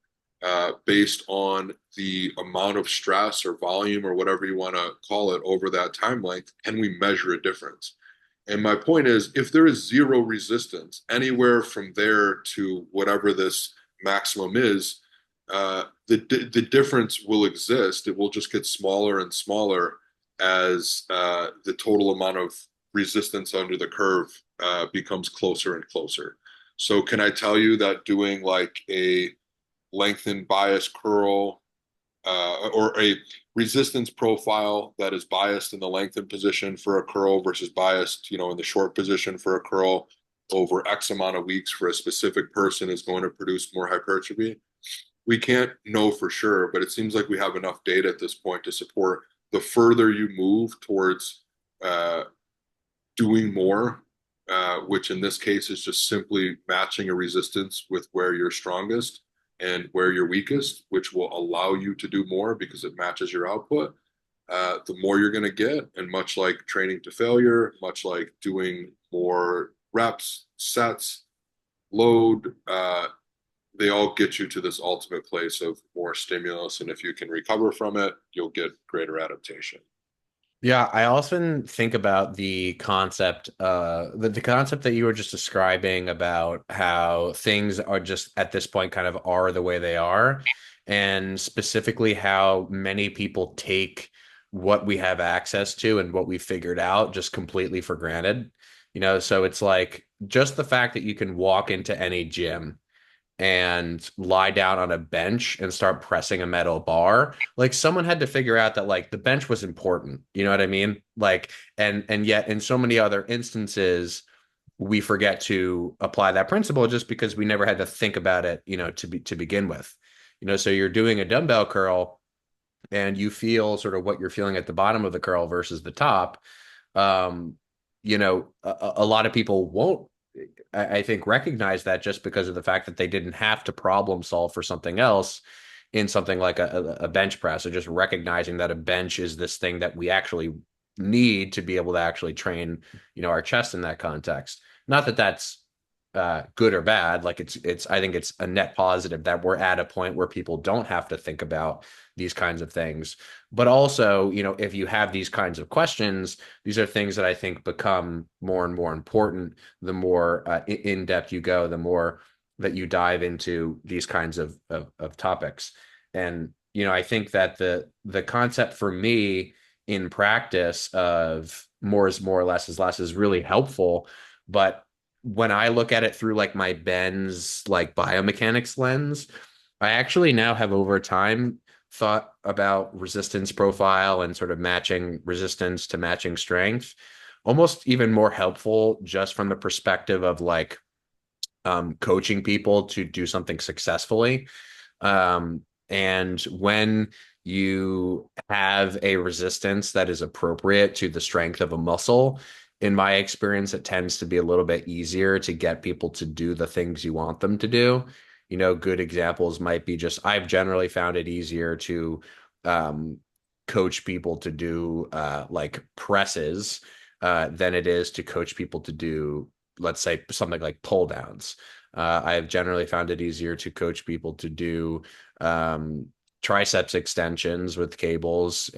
based on the amount of stress or volume or whatever you want to call it over that time length, can we measure a difference? And my point is, if there is zero resistance anywhere from there to whatever this maximum is, the difference will exist. It will just get smaller and smaller as the total amount of resistance under the curve becomes closer and closer. So, can I tell you that doing like a lengthened bias curl or a resistance profile that is biased in the lengthened position for a curl versus biased, in the short position for a curl over X amount of weeks for a specific person is going to produce more hypertrophy? We can't know for sure, but it seems like we have enough data at this point to support the further you move towards uh, doing more, which in this case is just simply matching a resistance with where you're strongest and where you're weakest, which will allow you to do more because it matches your output. The more you're going to get, and much like training to failure, much like doing more reps, sets, load, they all get you to this ultimate place of more stimulus. And if you can recover from it, you'll get greater adaptation.
Yeah, I often think about the concept that you were just describing about how things are just at this point kind of are the way they are, and specifically how many people take what we have access to and what we figured out just completely for granted. So it's like just the fact that you can walk into any gym and lie down on a bench and start pressing a metal bar. Like someone had to figure out that like the bench was important. You know what I mean? Like and yet in so many other instances we forget to apply that principle just because we never had to think about it, to begin with. So you're doing a dumbbell curl and you feel sort of what you're feeling at the bottom of the curl versus the top, um, a lot of people won't, I think, recognize that just because of the fact that they didn't have to problem solve for something else in something like a bench press, or just recognizing that a bench is this thing that we actually need to be able to actually train, our chest in that context. Not that that's good or bad. Like I think it's a net positive that we're at a point where people don't have to think about these kinds of things. But also, if you have these kinds of questions, these are things that I think become more and more important the more in depth you go, the more that you dive into these kinds of topics. And, I think that the concept for me in practice of more is more, less is less is really helpful. But when I look at it through like my Ben's like biomechanics lens, I actually now have over time thought about resistance profile and sort of matching resistance to matching strength, almost even more helpful just from the perspective of like coaching people to do something successfully. And when you have a resistance that is appropriate to the strength of a muscle, in my experience, it tends to be a little bit easier to get people to do the things you want them to do. Good examples might be just I've generally found it easier to um, coach people to do like presses than it is to coach people to do, let's say, something like pull downs. I've generally found it easier to coach people to do um, triceps extensions with cables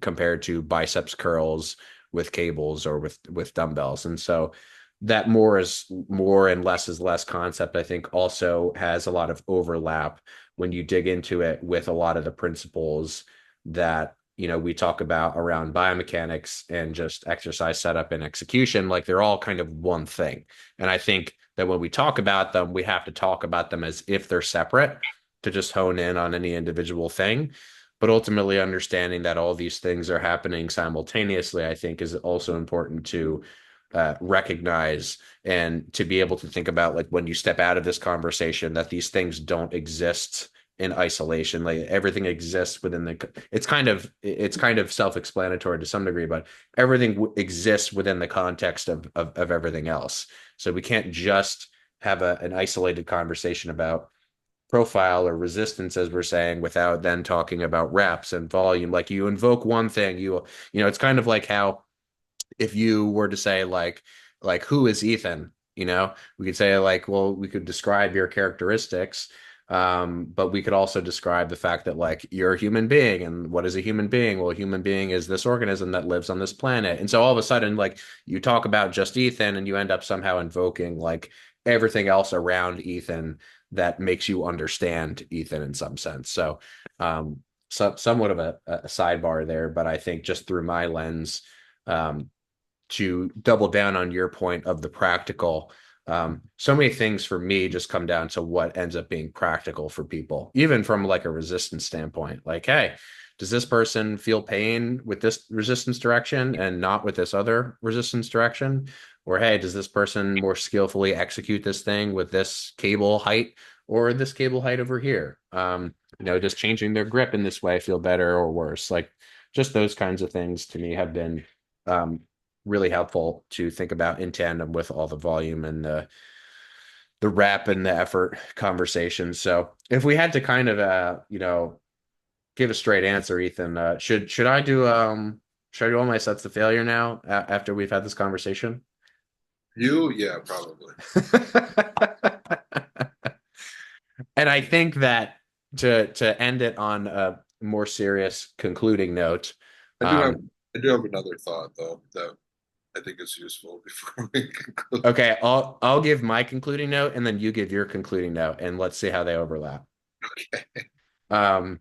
compared to biceps curls with cables or with dumbbells. And so that more is more and less is less concept, I think, also has a lot of overlap when you dig into it with a lot of the principles that we talk about around biomechanics and just exercise setup and execution. Like they're all kind of one thing. And I think that when we talk about them, we have to talk about them as if they're separate to just hone in on any individual thing. But ultimately, understanding that all these things are happening simultaneously, I think, is also important to recognize and to be able to think about, like when you step out of this conversation, that these things don't exist in isolation. Like everything exists within it's kind of self-explanatory to some degree, but everything exists within the context of everything else. So we can't just have an isolated conversation about profile or resistance, as we're saying, without then talking about reps and volume. Like you invoke one thing, it's kind of like how if you were to say like who is Ethan, we could say like, well, we could describe your characteristics, but we could also describe the fact that like you're a human being. And what is a human being? Well, a human being is this organism that lives on this planet. And so all of a sudden, like you talk about just Ethan and you end up somehow invoking like everything else around Ethan that makes you understand Ethan in some sense. So somewhat of a sidebar there, but I think just through my lens, um, to double down on your point of the practical, so many things for me just come down to what ends up being practical for people, even from like a resistance standpoint. Like, hey, does this person feel pain with this resistance direction and not with this other resistance direction? Or hey, does this person more skillfully execute this thing with this cable height or this cable height over here? Just changing their grip in this way feel better or worse? Like just those kinds of things to me have been um, really helpful to think about in tandem with all the volume and the rep and the effort conversations. So if we had to kind of give a straight answer, Ethan, should I do all my sets to failure now after we've had this conversation?
Yeah, probably.
And I think that to end it on a more serious concluding note,
I do have
um,
I do have another thought though that I think is useful before we conclude.
okay, I'll give my concluding note and then you give your concluding note and let's see how they overlap.
Okay.
Um,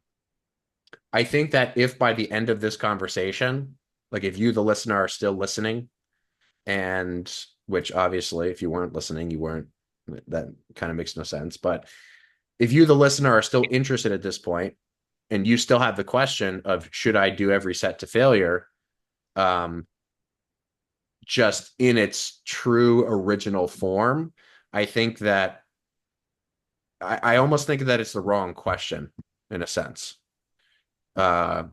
I think that if by the end of this conversation, like if you, the listener, are still listening, and which obviously, if you weren't listening, you weren't, that kind of makes no sense. But if you, the listener, are still interested at this point, and you still have the question of should I do every set to failure, um, just in its true original form, I think that I almost think that it's the wrong question in a sense. Uh,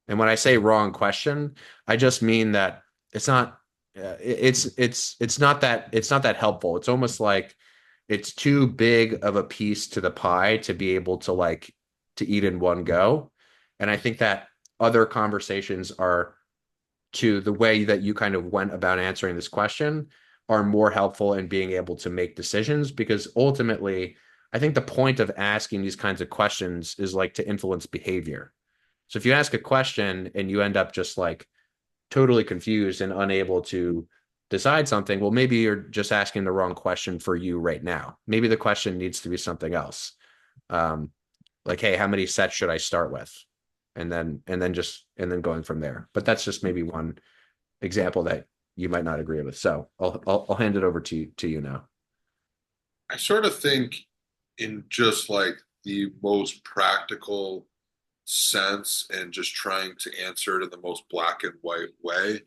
and when I say wrong question, I just mean that it's not it's not that helpful. It's almost like it's too big of a piece to the pie to be able to like to eat in one go. And I think that other conversations are to the way that you kind of went about answering this question are more helpful in being able to make decisions because ultimately I think the point of asking these kinds of questions is like to influence behavior. So if you ask a question and you end up just like totally confused and unable to decide something, well, maybe you're just asking the wrong question for you right now. Maybe the question needs to be something else. Um, like, hey, how many sets should I start with? And then going from there. But that's just maybe one example that you might not agree with. So I'll hand it over to you now.
I sort of think in just like the most practical sense and just trying to answer it in the most black and white way,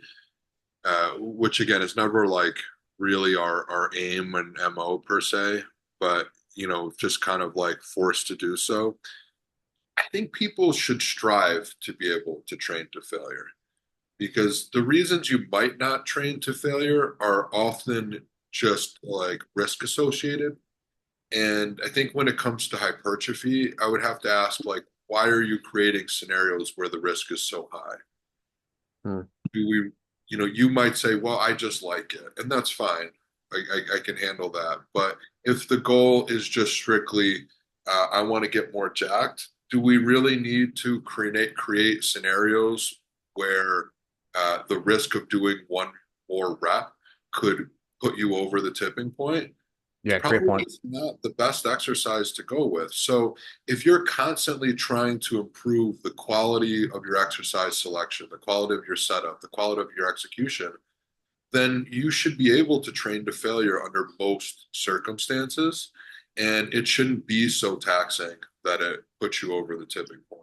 which again is never like really our aim and MO per se, but just kind of like forced to do so. I think people should strive to be able to train to failure because the reasons you might not train to failure are often just like risk associated. And I think when it comes to hypertrophy, I would have to ask, like, why are you creating scenarios where the risk is so high?
Hmm.
Do we, you might say, well, I just like it, and that's fine. I can handle that. But if the goal is just strictly, I want to get more jacked, do we really need to create scenarios where the risk of doing one more rep could put you over the tipping point? It's
Yeah, great
probably
point.
just not the best exercise to go with. So, if you're constantly trying to improve the quality of your exercise selection, the quality of your setup, the quality of your execution, then you should be able to train to failure under most circumstances. And it shouldn't be so taxing that it puts you over the tipping point.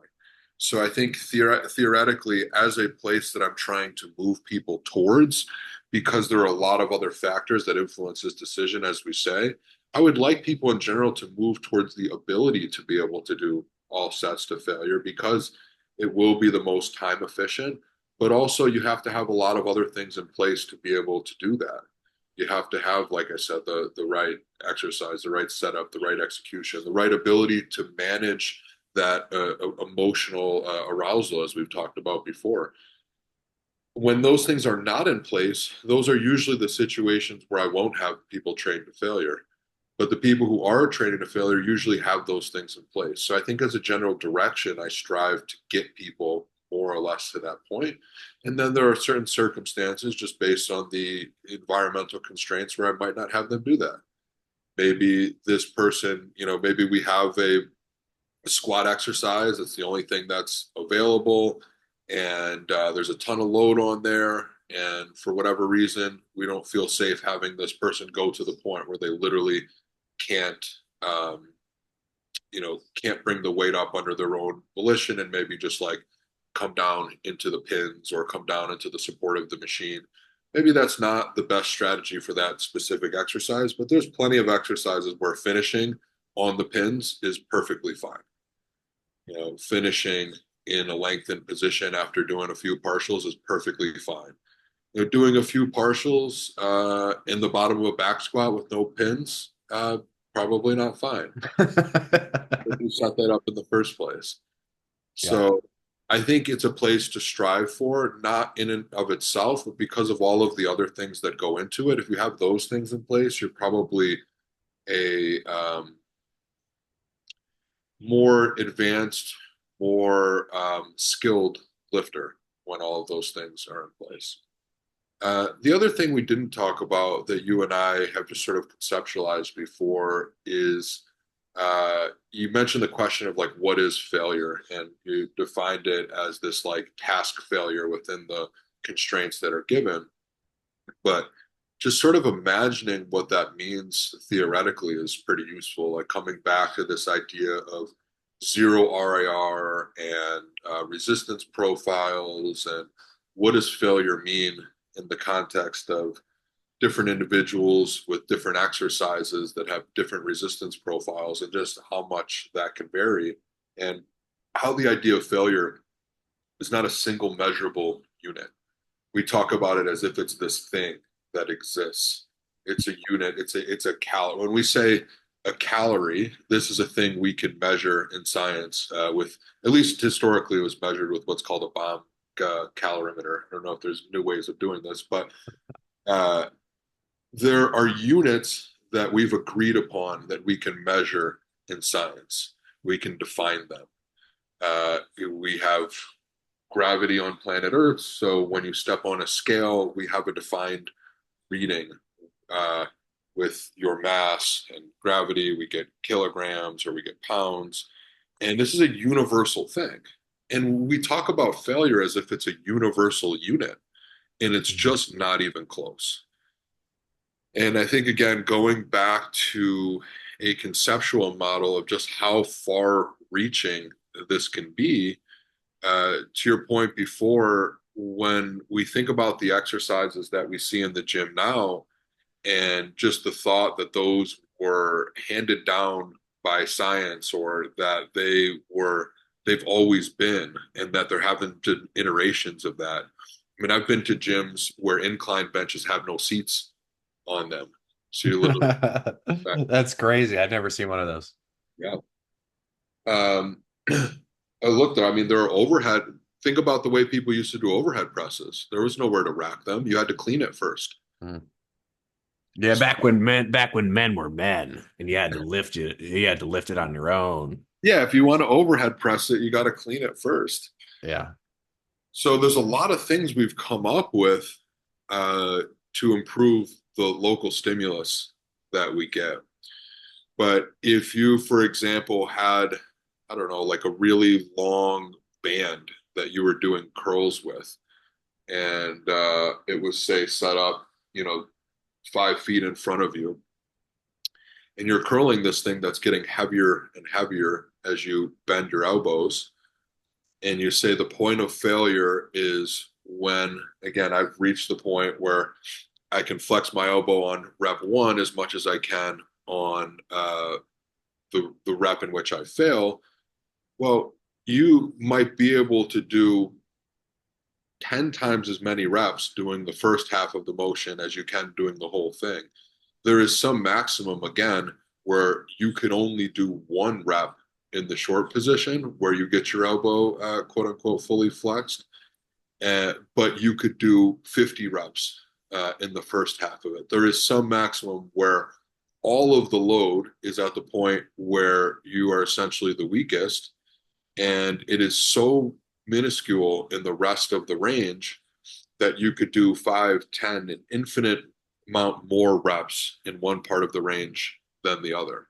So I think theoretically, as a place that I'm trying to move people towards, because there are a lot of other factors that influence this decision, as we say, I would like people in general to move towards the ability to be able to do all sets to failure because it will be the most time efficient, but also you have to have a lot of other things in place to be able to do that. You have to have, like I said, the right exercise, the right setup, the right execution, the right ability to manage that emotional arousal, as we've talked about before. When those things are not in place, those are usually the situations where I won't have people trained to failure. But the people who are training to failure usually have those things in place. So I think as a general direction, I strive to get people more or less to that point. And then there are certain circumstances just based on the environmental constraints where I might not have them do that. Maybe this person, maybe we have a squat exercise. It's the only thing that's available. And there's a ton of load on there. And for whatever reason, we don't feel safe having this person go to the point where they literally can't, um, can't bring the weight up under their own volition and maybe just like come down into the pins or come down into the support of the machine. Maybe that's not the best strategy for that specific exercise, but there's plenty of exercises where finishing on the pins is perfectly fine. Finishing in a lengthened position after doing a few partials is perfectly fine. Doing a few partials in the bottom of a back squat with no pins, probably not fine. You set that up in the first place.
Yeah.
So I think it's a place to strive for, not in and of itself, but because of all of the other things that go into it. If you have those things in place, you're probably a more advanced, more skilled lifter when all of those things are in place. The other thing we didn't talk about that you and I have just sort of conceptualized before is you mentioned the question of like what is failure, and you defined it as this like task failure within the constraints that are given. But just sort of imagining what that means theoretically is pretty useful. Like coming back to this idea of zero RIR and resistance profiles, and what does failure mean in the context of different individuals with different exercises that have different resistance profiles, and just how much that can vary. And how the idea of failure is not a single measurable unit. We talk about it as if it's this thing that exists. It's a unit. It's a calorie. When we say a calorie, this is a thing we can measure in science with, at least historically, it was measured with what's called a bomb calorimeter. I don't know if there's new ways of doing this, but uh, there are units that we've agreed upon that we can measure in science. We can define them. We have gravity on planet Earth. So when you step on a scale, we have a defined reading uh, with your mass and gravity. We get kilograms or we get pounds. And this is a universal thing. And we talk about failure as if it's a universal unit, and it's
Mhm.
just not even close. And I think, again, going back to a conceptual model of just how far reaching this can be, to your point before, when we think about the exercises that we see in the gym now, and just the thought that those were handed down by science or that they've always been, and that there haven't been iterations of that. I mean, I've been to gyms where incline benches have no seats on them. So you literally,
That's crazy. I've never seen one of those.
yeah. Look, though, I mean, there are overhead. Think about the way people used to do overhead presses. There was nowhere to rack them. You had to clean it first.
Mm. Yeah, back when men were men and you had to lift it on your own.
Yeah, if you want to overhead press it, you got to clean it first.
Yeah.
So there's a lot of things we've come up with uh, to improve the local stimulus that we get. But if you, for example, had, I don't know, like a really long band that you were doing curls with, and it was, say, set up, 5 feet in front of you, and you're curling this thing that's getting heavier and heavier as you bend your elbows, and you say the point of failure is when, again, I've reached the point where I can flex my elbow on rep one as much as I can on the rep in which I fail. Well, you might be able to do 10 times as many reps doing the first half of the motion as you can doing the whole thing. There is some maximum, again, where you can only do one rep in the short position where you get your elbow, quote unquote, fully flexed. But you could do 50 reps in the first half of it. There is some maximum where all of the load is at the point where you are essentially the weakest, and it is so minuscule in the rest of the range that you could do 5, 10, an infinite amount more reps in one part of the range than the other.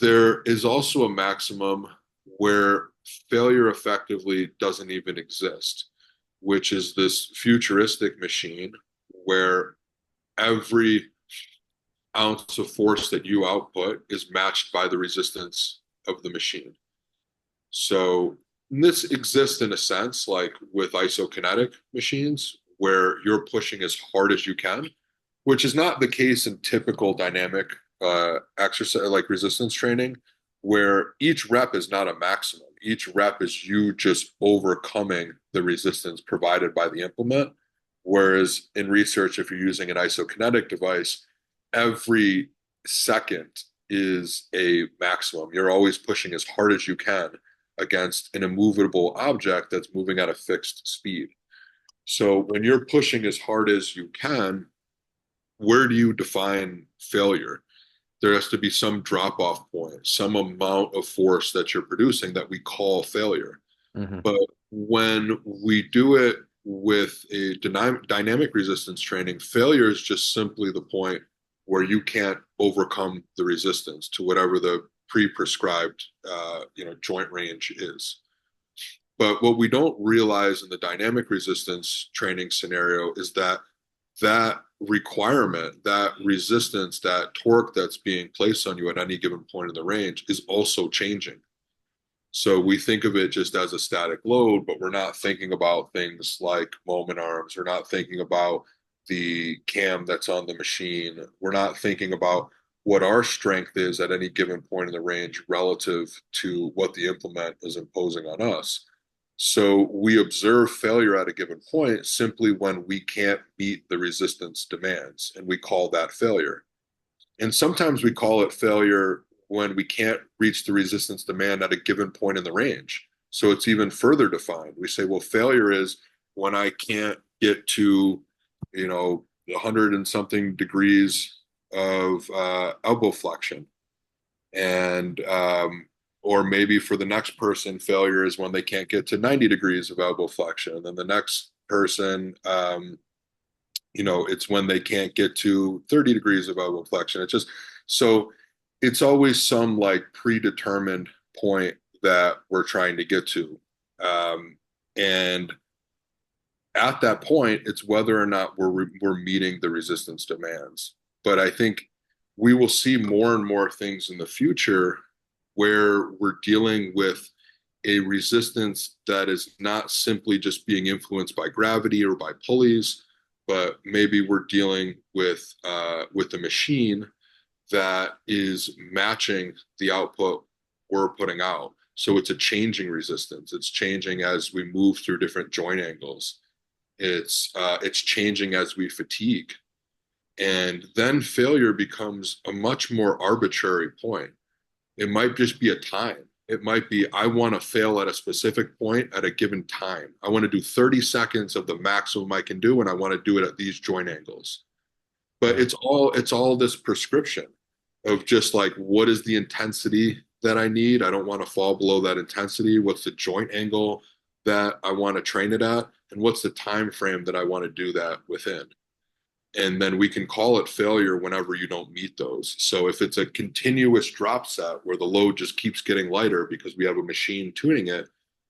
There is also a maximum where failure effectively doesn't even exist, which is this futuristic machine where every ounce of force that you output is matched by the resistance of the machine. So this exists in a sense, like with isokinetic machines, where you're pushing as hard as you can, which is not the case in typical dynamic exercise, like resistance training, where each rep is not a maximum. Each rep is you just overcoming the resistance provided by the implement. Whereas in research, if you're using an isokinetic device, every second is a maximum. You're always pushing as hard as you can against an immovable object that's moving at a fixed speed. So when you're pushing as hard as you can, where do you define failure? There has to be some drop off point, some amount of force that you're producing that we call failure.
Hmm.
But when we do it with a dynamic resistance training, failure is just simply the point where you can't overcome the resistance to whatever the pre-prescribed joint range is. But what we don't realize in the dynamic resistance training scenario is that that requirement, that resistance, that torque that's being placed on you at any given point in the range is also changing. So we think of it just as a static load, but we're not thinking about things like moment arms. We're not thinking about the cam that's on the machine. We're not thinking about what our strength is at any given point in the range relative to what the implement is imposing on us. So we observe failure at a given point simply when we can't meet the resistance demands, and we call that failure. And sometimes we call it failure when we can't reach the resistance demand at a given point in the range. So it's even further defined. We say, well, failure is when I can't get to, 100 and something degrees of elbow flexion. And, or maybe for the next person, failure is when they can't get to 90 degrees of elbow flexion. And then the next person, it's when they can't get to 30 degrees of elbow flexion. It's just so it's always some like predetermined point that we're trying to get to. And at that point, it's whether or not we're meeting the resistance demands. But I think we will see more and more things in the future where we're dealing with a resistance that is not simply just being influenced by gravity or by pulleys, but maybe we're dealing with a machine that is matching the output we're putting out. So it's a changing resistance. It's changing as we move through different joint angles. It's changing as we fatigue, and then failure becomes a much more arbitrary point. It might just be a time. It might be, I want to fail at a specific point at a given time. I want to do 30 seconds of the maximum I can do, and I want to do it at these joint angles. But
Yeah.
it's all this prescription of just like, what is the intensity that I need? I don't want to fall below that intensity. What's the joint angle that I want to train it at? And what's the time frame that I want to do that within? And then we can call it failure whenever you don't meet those. So if it's a continuous drop set where the load just keeps getting lighter because we have a machine tuning it,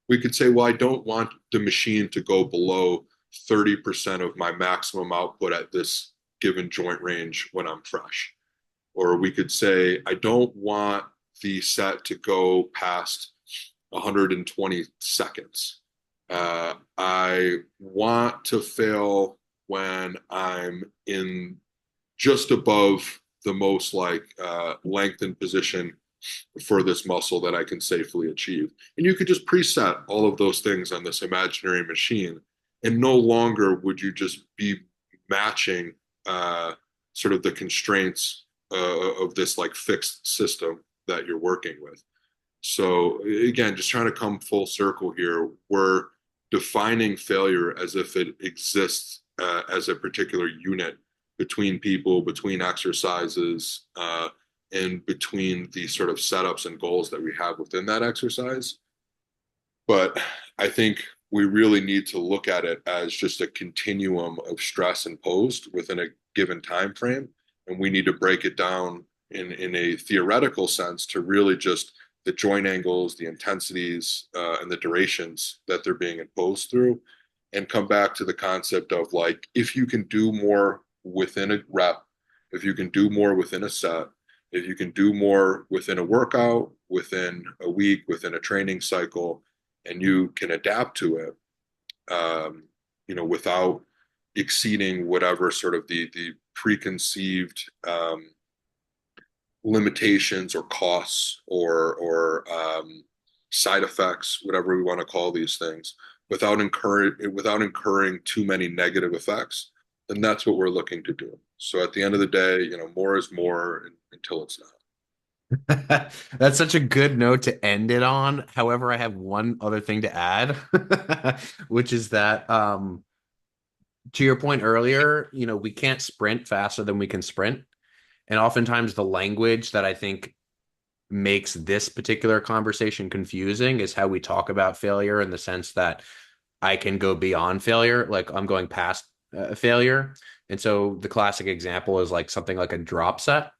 we could say, well, I don't want the machine to go below 30% of my maximum output at this given joint range when I'm fresh. Or we could say, I don't want the set to go past 120 seconds. I want to fail when I'm in just above the most like lengthened position for this muscle that I can safely achieve. And you could just preset all of those things on this imaginary machine, and no longer would you just be matching sort of the constraints of this like fixed system that you're working with. So again, just trying to come full circle here, we're defining failure as if it exists as a particular unit between people, between exercises, and between the sort of setups and goals that we have within that exercise. But I think we really need to look at it as just a continuum of stress imposed within a given time frame, and we need to break it down in a theoretical sense to really just the joint angles, the intensities, and the durations that they're being imposed through, and come back to the concept of like, if you can do more within a rep, if you can do more within a set, if you can do more within a workout, within a week, within a training cycle, and you can adapt to it, without exceeding whatever sort of the preconceived limitations or costs or side effects, whatever we want to call these things, without incurring too many negative effects, then that's what we're looking to do. So at the end of the day, more is more until it's not.
That's such a good note to end it on. However, I have one other thing to add, which is that to your point earlier, we can't sprint faster than we can sprint. And oftentimes the language that I think makes this particular conversation confusing is how we talk about failure in the sense that I can go beyond failure, like I'm going past failure. And so the classic example is like something like a drop set,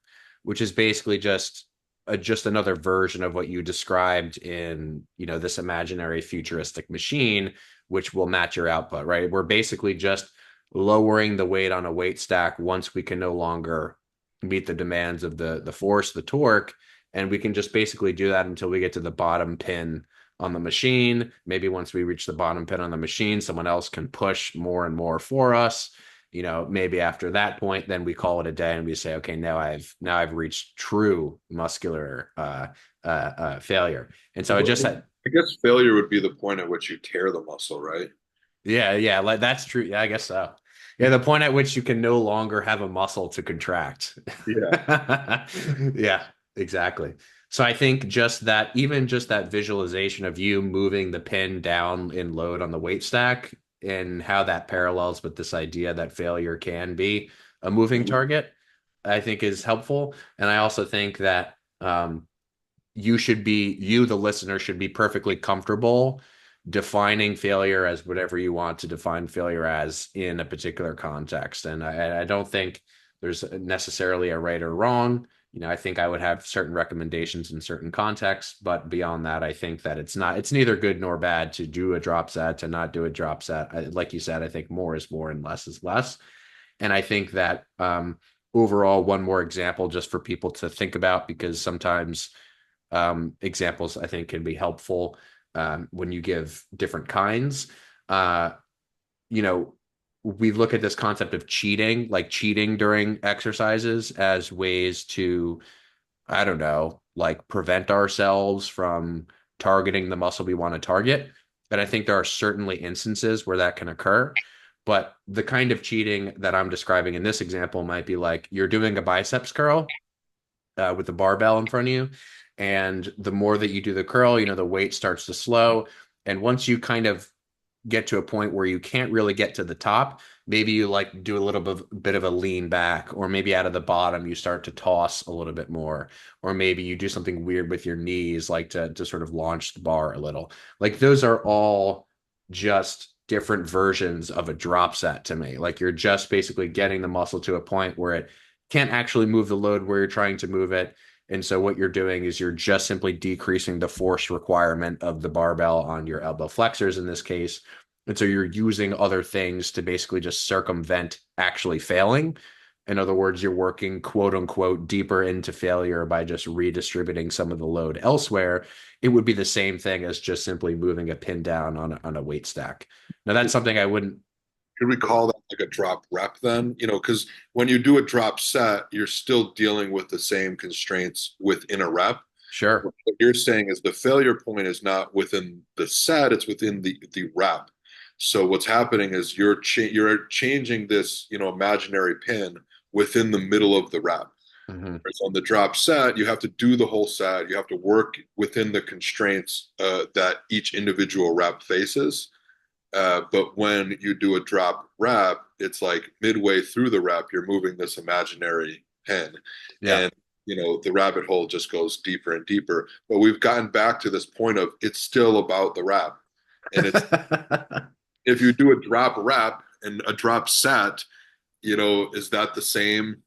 which is basically just another version of what you described in, this imaginary futuristic machine, which will match your output, right? We're basically just lowering the weight on a weight stack once we can no longer meet the demands of the force, the torque, and we can just basically do that until we get to the bottom pin on the machine. Maybe once we reach the bottom pin on the machine, someone else can push more and more for us. maybe after that point, then we call it a day and we say, okay, now I've reached true muscular failure. And so I
Well,
just said,
I guess failure would be the point at which you tear the muscle, right?
yeah, like that's true. Yeah, I guess so. Yeah, the point at which you can no longer have a muscle to contract.
Yeah.
Yeah, exactly. So I think even just that visualization of you moving the pin down in load on the weight stack and how that parallels with this idea that failure can be a moving
Mhm.
target, I think is helpful. And I also think that the listener, should be perfectly comfortable defining failure as whatever you want to define failure as in a particular context. And I don't think there's necessarily a right or wrong. I think I would have certain recommendations in certain contexts, but beyond that, I think that it's neither good nor bad to do a drop set, to not do a drop set. Like you said, I think more is more and less is less. And I think that overall, one more example just for people to think about, because sometimes examples I think can be helpful when you give different kinds. Uh, you know, we look at this concept of cheating, like cheating during exercises, as ways to, I don't know, like prevent ourselves from targeting the muscle we want to target. And I think there are certainly instances where that can occur. But the kind of cheating that I'm describing in this example might be like you're doing a biceps curl with the barbell in front of you. And the more that you do the curl, the weight starts to slow. And once you kind of get to a point where you can't really get to the top, maybe you like do a little bit of a lean back, or maybe out of the bottom you start to toss a little bit more, or maybe you do something weird with your knees, like to sort of launch the bar a little. Like those are all just different versions of a drop set to me. Like you're just basically getting the muscle to a point where it can't actually move the load where you're trying to move it. And so what you're doing is you're just simply decreasing the force requirement of the barbell on your elbow flexors in this case. And so you're using other things to basically just circumvent actually failing. In other words, you're working quote unquote deeper into failure by just redistributing some of the load elsewhere. It would be the same thing as just simply moving a pin down on a weight stack. Now, that's something I wouldn't.
Could we call that like a drop rep then? Because when you do a drop set, you're still dealing with the same constraints within a rep.
Sure.
What you're saying is the failure point is not within the set, it's within the rep. So what's happening is you're changing this, imaginary pin within the middle of the rep.
Mhm.
Whereas on the drop set, you have to do the whole set. You have to work within the constraints that each individual rep faces. But when you do a drop rep, it's like midway through the rep, you're moving this imaginary pin.
Yeah.
And, the rabbit hole just goes deeper and deeper. But we've gotten back to this point of it's still about the rep. And it's if you do a drop rep and a drop set, is that the same,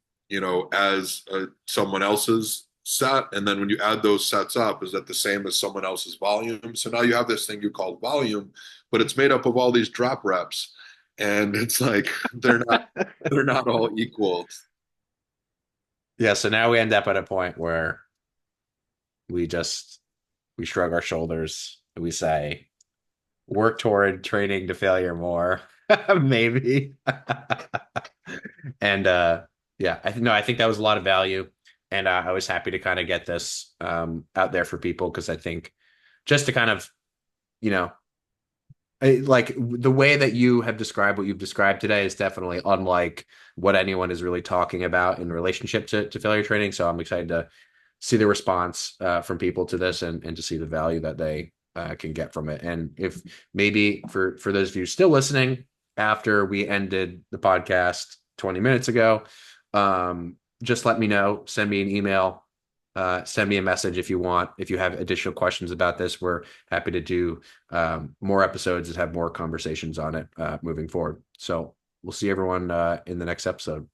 as someone else's set? And then when you add those sets up, is that the same as someone else's volume? So now you have this thing you call volume, but it's made up of all these drop reps. And it's like they're not all equal.
Yeah, so now we end up at a point where we just we shrug our shoulders and we say, work toward training to failure more. Maybe. And yeah, I think that was a lot of value. And I was happy to kind of get this out there for people, because I think just to kind of, you know, like the way that you have described what you've described today is definitely unlike what anyone is really talking about in relationship to failure training. So I'm excited to see the response from people to this, and to see the value that they can get from it. And if maybe for those of you still listening after we ended the podcast 20 minutes ago, just let me know, send me an email, send me a message if you want. If you have additional questions about this, we're happy to do more episodes and have more conversations on it moving forward. So we'll see everyone in the next episode.